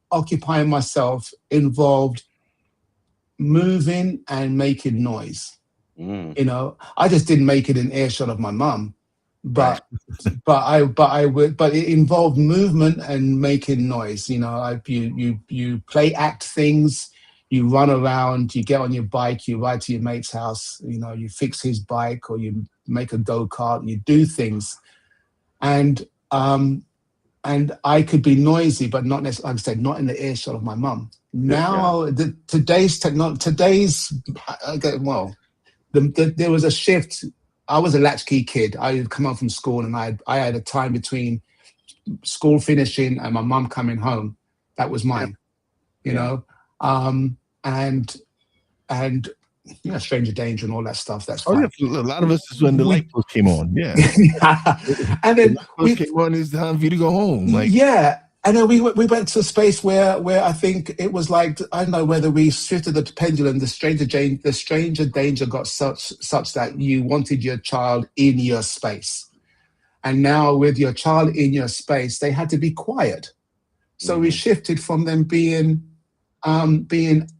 A: occupying myself involved moving and making noise. You know, I just didn't make it in earshot of my mum, but it involved movement and making noise. You know, you play act things. You run around, you get on your bike, you ride to your mate's house, you know, you fix his bike or you make a go-kart, you do things. And I could be noisy, but not necessarily, like I said, not in the earshot of my mum. Now, today's there was a shift. I was a latchkey kid. I had come home from school and I had a time between school finishing and my mum coming home. That was mine, you know. And you know, stranger danger and all that stuff. That's fine.
C: A lot of us is when the light post came on. And
A: then
C: came on, it's time for you to go home. Like
A: and then we went to a space where I think it was like, I don't know whether we shifted the pendulum. The stranger danger got such that you wanted your child in your space, and now with your child in your space, they had to be quiet. So we shifted from them being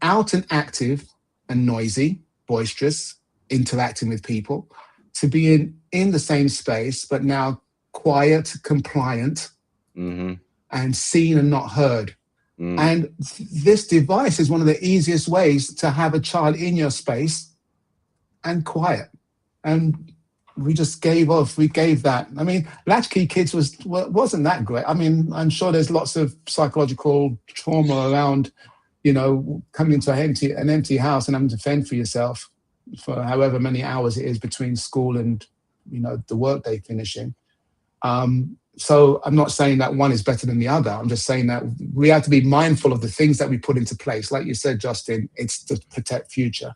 A: out and active and noisy, boisterous, interacting with people, to being in the same space, but now quiet, compliant, and seen and not heard. And this device is one of the easiest ways to have a child in your space and quiet. And we just gave that. I mean, latchkey kids wasn't that great. I mean, I'm sure there's lots of psychological trauma around, you know, coming into an empty house and having to fend for yourself for however many hours it is between school and, you know, the work day finishing. So I'm not saying that one is better than the other. I'm just saying that we have to be mindful of the things that we put into place. Like you said, Justin, it's to protect future.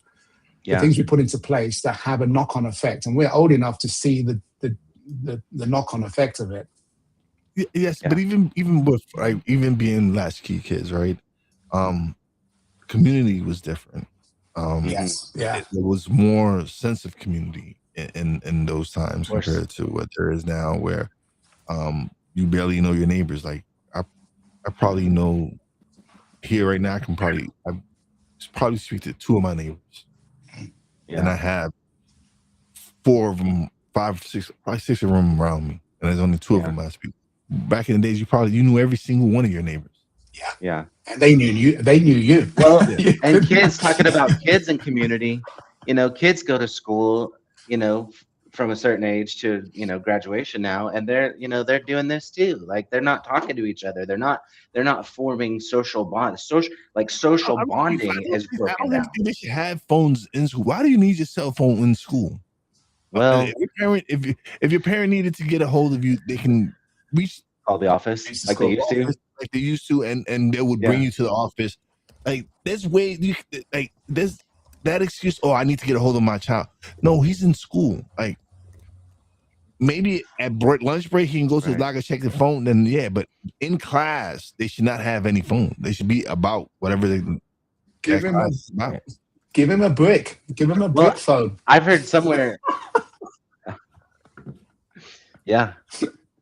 A: The things we put into place that have a knock-on effect. And we're old enough to see the knock-on effect of it.
C: Yes, but even with even being latchkey kids, right? Community was different. There was more sense of community in those times compared to what there is now, where you barely know your neighbors. Like I probably know here right now. I probably speak to two of my neighbors, and I have 4 of them, 5, 6, probably 6 of them around me, and there's only 2 of them I speak. Back in the days, you knew every single one of your neighbors.
F: Yeah.
A: And they knew you.
F: Well, and kids, talking about kids and community, you know, kids go to school, you know, from a certain age to, you know, graduation now, and they're, you know, they're doing this too. Like they're not talking to each other. They're not forming social bonds. Social bonding is
C: I
F: broken
C: don't even
F: down.
C: think they should have phones in school. Why do you need your cell phone in school?
F: Well,
C: if your parent needed to get a hold of you, they can reach
F: call the office like they used to,
C: and they would bring you to the office. Like there's there's that excuse. Oh, I need to get a hold of my child. No, he's in school. Like maybe at lunch break he can go to his locker, check the phone. Then yeah, but in class they should not have any phone. They should be about whatever they
A: give him a brick. Give him a brick phone.
F: I've heard somewhere. Yeah,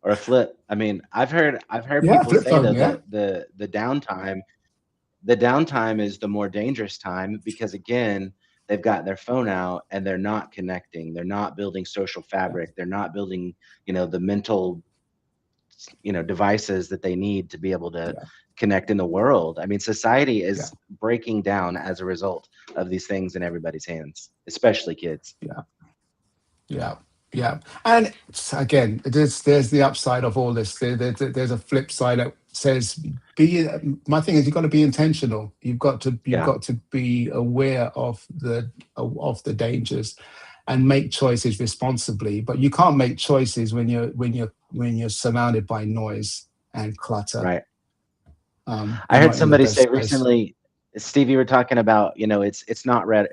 F: or a flip. I mean, I've heard people say phone, that the downtime is the more dangerous time, because again, they've got their phone out and they're not connecting. They're not building social fabric. They're not building, you know, the mental, you know, devices that they need to be able to connect in the world. I mean, society is breaking down as a result of these things in everybody's hands, especially kids.
A: Yeah, and again, there's the upside of all this. There's a flip side that says my thing is you've got to be intentional. You've got to be aware of the dangers, and make choices responsibly. But you can't make choices when you're surrounded by noise and clutter.
F: Right. I heard somebody say recently, Steve, you were talking about, you know, it's not red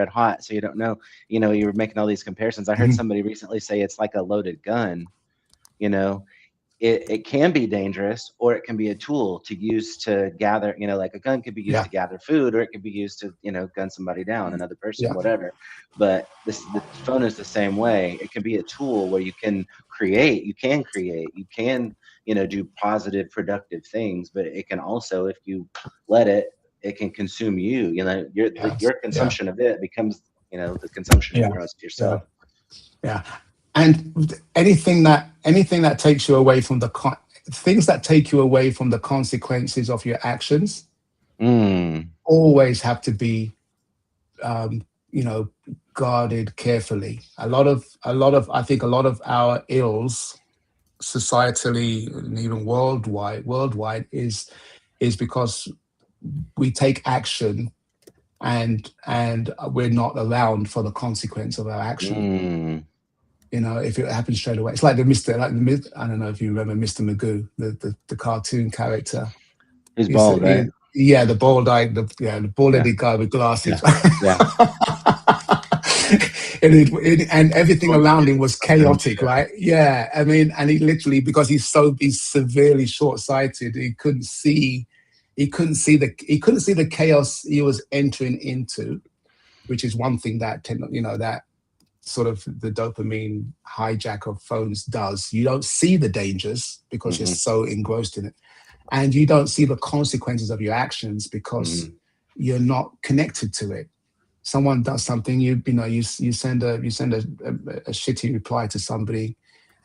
F: hot, so you don't know, you know, you were making all these comparisons. I heard somebody recently say it's like a loaded gun. You know, it can be dangerous, or it can be a tool to use to gather, you know, like a gun could be used to gather food, or it could be used to, you know, gun somebody down, another person, whatever. But the phone is the same way. It can be a tool where you can create, you can, you know, do positive, productive things, but it can also, if you let it can consume you. You know, your consumption of it becomes, you know, the consumption of yourself.
A: Yeah, and anything that takes you away from things that take you away from the consequences of your actions always have to be, you know, guarded carefully. I think a lot of our ills, societally and even worldwide, is because we take action and we're not around for the consequence of our action. You know, if it happens straight away, it's like I don't know if you remember Mr. Magoo, the cartoon character.
F: He's bald, right?
A: The bald-eyed, the bald-headed guy with glasses. And everything around him was chaotic, right? Yeah, I mean, and he literally, because he's severely short-sighted, he couldn't see the chaos he was entering into, which is one thing that, you know, that sort of the dopamine hijack of phones does. You don't see the dangers because you're so engrossed in it, and you don't see the consequences of your actions because you're not connected to it. Someone does something, you send a shitty reply to somebody,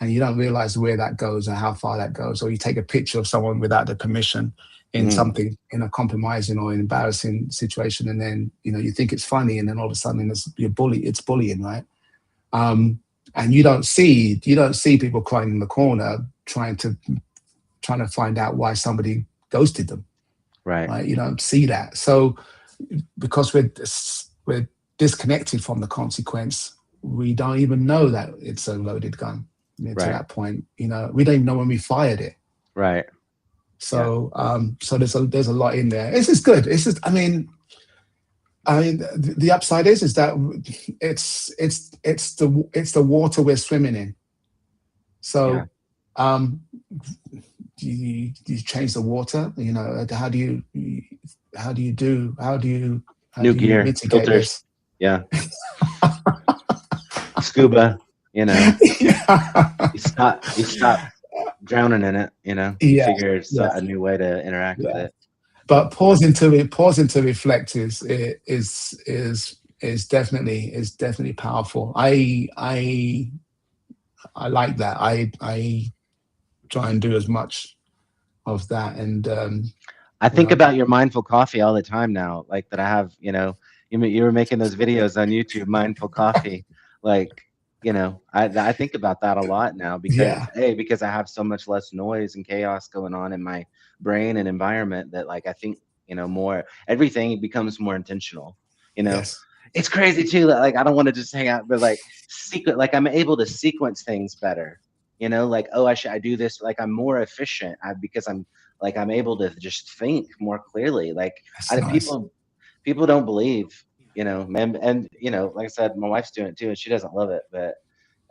A: and you don't realize where that goes or how far that goes, or you take a picture of someone without their permission in something, in a compromising or embarrassing situation, and then, you know, you think it's funny, and then all of a sudden it's bullying, right? And you don't see people crying in the corner trying to find out why somebody ghosted them, right? You don't see that. So because we're disconnected from the consequence, we don't even know that it's a loaded gun. To that point, you know, we don't even know when we fired it,
F: right?
A: So so there's a lot in there. This is good. It's just, I mean, the upside is that it's the water we're swimming in. So do you change the water? You know, how do you
F: gear, filters? Yeah. Scuba, you know. You stop drowning in it, you know. Figure a new way to interact with it.
A: But pausing to reflect is definitely powerful. I like that. I try and do as much of that, and
F: I think about your mindful coffee all the time now. Like that, I have, you know, you were making those videos on YouTube, mindful coffee. Like you know, I think about that a lot now because I have so much less noise and chaos going on in my brain and environment that like I think, you know, everything becomes more intentional, you know.
A: Yes.
F: It's crazy too that like I don't want to just hang out, but like I'm able to sequence things better, you know, like, oh, I do this, like I'm more efficient because I'm able to just think more clearly. Like
A: Nice.
F: people don't believe, you know, and you know, like I said, my wife's doing it too, and she doesn't love it, but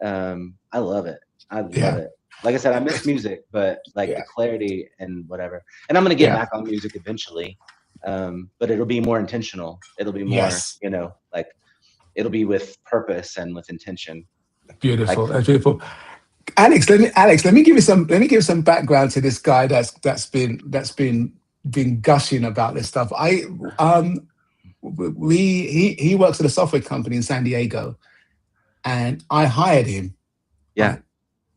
F: I love it. I love it. Like I said, I miss music, but like the clarity and whatever. And I'm gonna get back on music eventually, but it'll be more intentional. It'll be more, you know, like it'll be with purpose and with intention.
A: Beautiful. That's beautiful. Alex, let me give you some background to this guy that's been gushing about this stuff. He works at a software company in San Diego, and I hired him.
F: Yeah,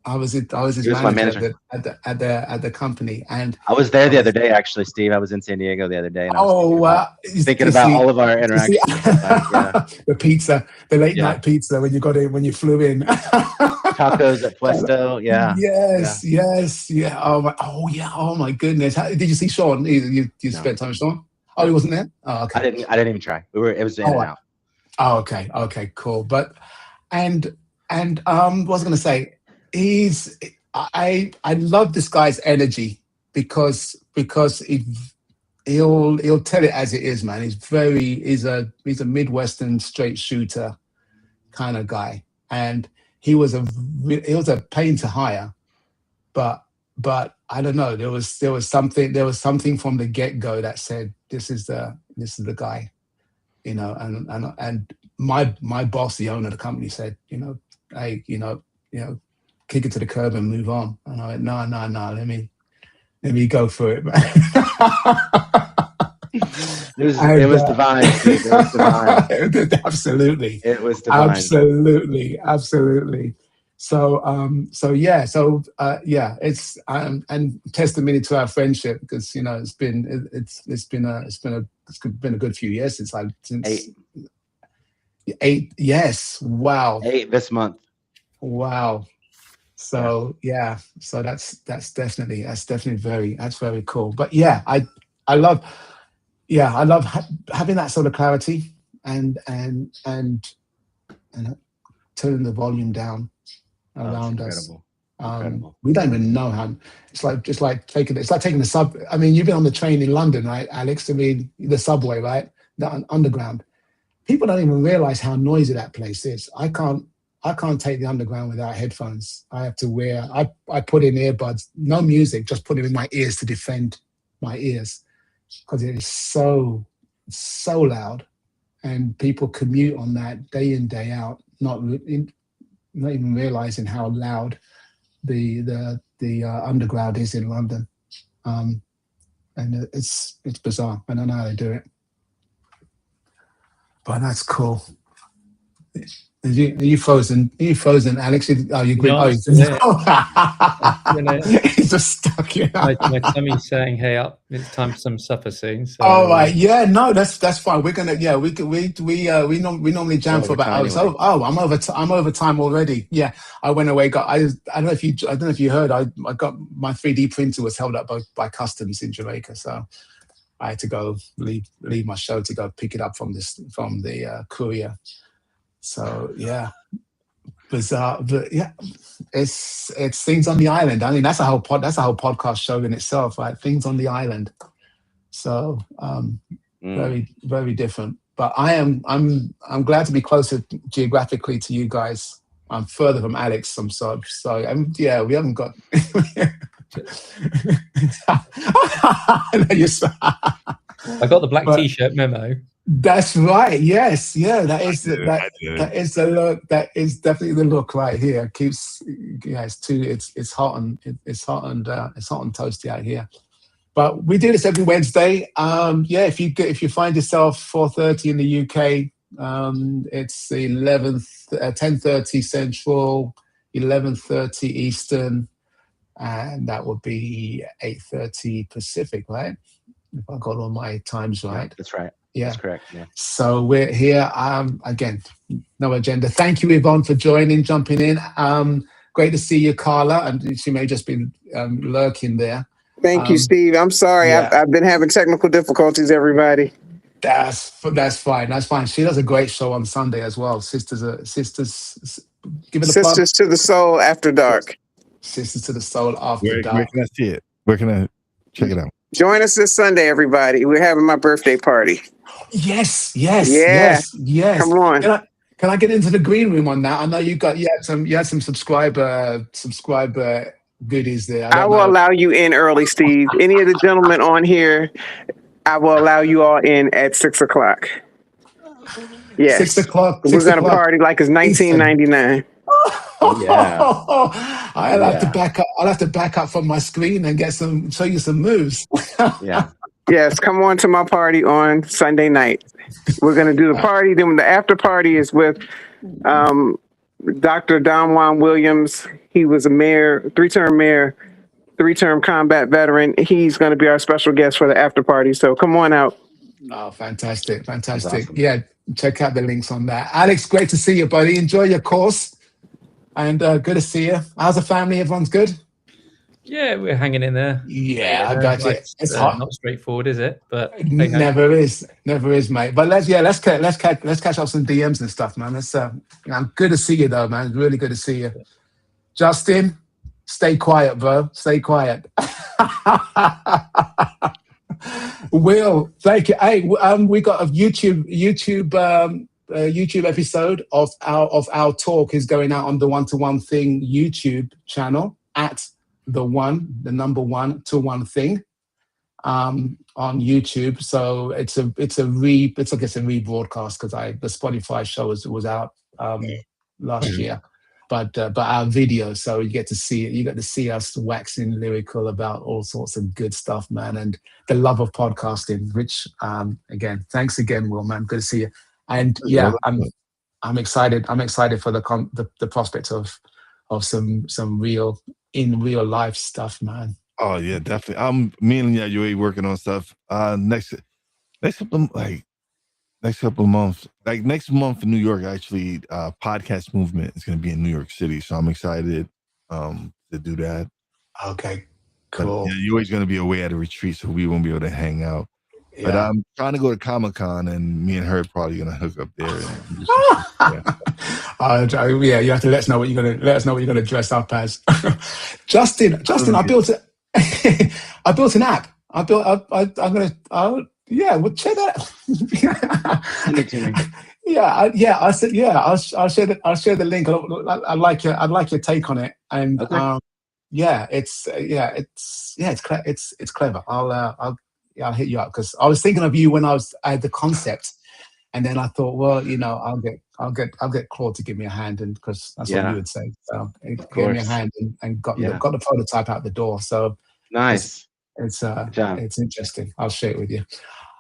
A: I was his manager at the company, and
F: I was there the other day. Actually, Steve, I was in San Diego the other day, and I was thinking about all of our interactions.
A: The pizza, the late night pizza when you flew in.
F: Tacos at Puesto,
A: yeah. Oh my goodness! Did you see Sean? You spent time with Sean? Oh, he wasn't there. Oh, okay.
F: I didn't even try. It was in and out.
A: Oh, okay, cool. But what was I going to say? I love this guy's energy because he'll tell it as it is, man. He's a Midwestern straight shooter kind of guy, and he was a pain to hire, but I don't know. There was something from the get go that said this is the guy, you know. And my boss, the owner of the company, said, you know, hey, you know, kick it to the curb and move on. And I went, no, let me go for it, man.
F: It was divine. Steve. It was divine.
A: Absolutely.
F: It was divine.
A: Absolutely. So it's and testimony to our friendship, because you know it's been a good few years since 8. Yes. Wow.
F: 8 this month.
A: Wow. So so that's definitely very cool. But I love having that sort of clarity and turning the volume down around us.
F: Incredible.
A: We don't even know how. It's like taking the sub. I mean, you've been on the train in London, right, Alex? I mean, the subway, right? The underground. People don't even realize how noisy that place is. I can't take the underground without headphones. I have to wear. I put in earbuds, no music, just put them in my ears to defend my ears, because it is so loud, and people commute on that day in, day out, not even realizing how loud the underground is in London, and it's bizarre. I don't know how they do it, but that's cool. Are you frozen? Alex? Oh, you're green.
E: No,
A: he's just stuck here.
E: My tummy's saying, "Hey, up! It's time for some supper soon." So,
A: all right, no, that's fine. We're gonna, we normally jam for about hours. Anyway. I'm over time already. Yeah, I went away. I don't know if you heard. I got my 3D printer was held up by customs in Jamaica, so I had to go leave my show to go pick it up from the courier. So bizarre, but it's things on the island. I mean, that's a whole podcast show in itself, right? Things on the island. So very, very different. But I'm glad to be closer geographically to you guys. I'm further from Alex. I'm sorry. We haven't got.
E: I got the black T-shirt memo.
A: That's right. Yes. Yeah. That is the look. That is definitely the look right here. It keeps. It's hot and toasty out here. But we do this every Wednesday. If you find yourself 4:30 in the UK, it's 10:30 Central, 11:30 Eastern, and that would be 8:30 Pacific, right? If I got all my times right.
F: Yeah, that's right.
A: Yeah,
F: that's correct. Yeah.
A: So we're here. Again, no agenda. Thank you, Yvonne, for jumping in. Great to see you, Carla, and she may just be lurking there.
G: Thank you, Steve. I'm sorry.
A: Yeah.
G: I've been having technical difficulties, everybody.
A: That's fine. That's fine. She does a great show on Sunday as well. Sisters. Give it a plug.
G: Sisters to the Soul After Dark.
A: Sisters to the Soul After Dark.
C: Where can I see it? Where can I check it out?
G: Join us this Sunday, everybody. We're having my birthday party.
A: Yes.
G: Come on.
A: Can I get into the green room on that? I know you had some subscriber goodies there.
G: I will allow you in early, Steve. Any of the gentlemen on here, I will allow you all in at 6:00. Yes.
A: 6:00.
G: We're gonna party like it's 1999.
F: Yeah.
A: I'll have to back up. I'll have to back up from my screen and show you some moves.
F: Yeah.
G: Yes, come on to my party on Sunday night. We're going to do the party. Then the after party is with Dr. Don Juan Williams. He was a mayor, three-term combat veteran. He's going to be our special guest for the after party. So come on out.
A: Oh, fantastic.
F: Awesome.
A: Yeah, check out the links on that. Alex, great to see you, buddy. Enjoy your course. And good to see you. How's the family? Everyone's good?
E: Yeah, we're hanging in there.
A: Yeah, I got you.
E: It's not straightforward, is it? But
A: never is, mate. But let's catch up some DMs and stuff, man. Good to see you though, man. Really good to see you. Justin, stay quiet, bro. Stay quiet. Will, thank you. Hey, we got a YouTube episode of our talk is going out on the One to One Thing YouTube channel at the number 1 to 1 thing on YouTube. So it's a rebroadcast because the Spotify show was out last year, but our video, so you get to see us waxing lyrical about all sorts of good stuff, man, and the love of podcasting. Which again, thanks again, Will, man. Good to see you. And yeah, I'm excited. I'm excited for the prospect of some real life stuff, man.
C: Oh yeah, definitely. Me and Yayoi working on stuff. Next couple of months, like next month in New York, actually, podcast movement is going to be in New York City, so I'm excited to do that.
A: Okay, cool.
C: But, Yayoi's going to be away at a retreat, so we won't be able to hang out. Yeah. But I'm trying to go to Comic-Con, and me and her are probably going to hook up there.
A: Yeah, you have to let us know what you're gonna dress up as. Justin, I built an app. We'll check that out. I said, I'll share the link. I'd like your take on it. And
F: okay.
A: It's clever. I'll hit you up because I was thinking of you when I had the concept, and then I thought, well, I'll get Claude to give me a hand, and because that's what you would say. So give me a hand and got the prototype out the door. So
F: nice.
A: It's interesting. I'll share it with you.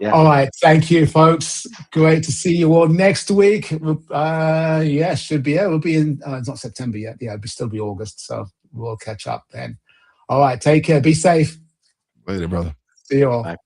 F: Yeah.
A: All right. Thank you, folks. Great to see you all next week. Should be. We'll be in. It's not September yet. Yeah, it'll still be August. So we'll catch up then. All right. Take care. Be safe.
C: Later, brother.
A: See you all.
F: Bye.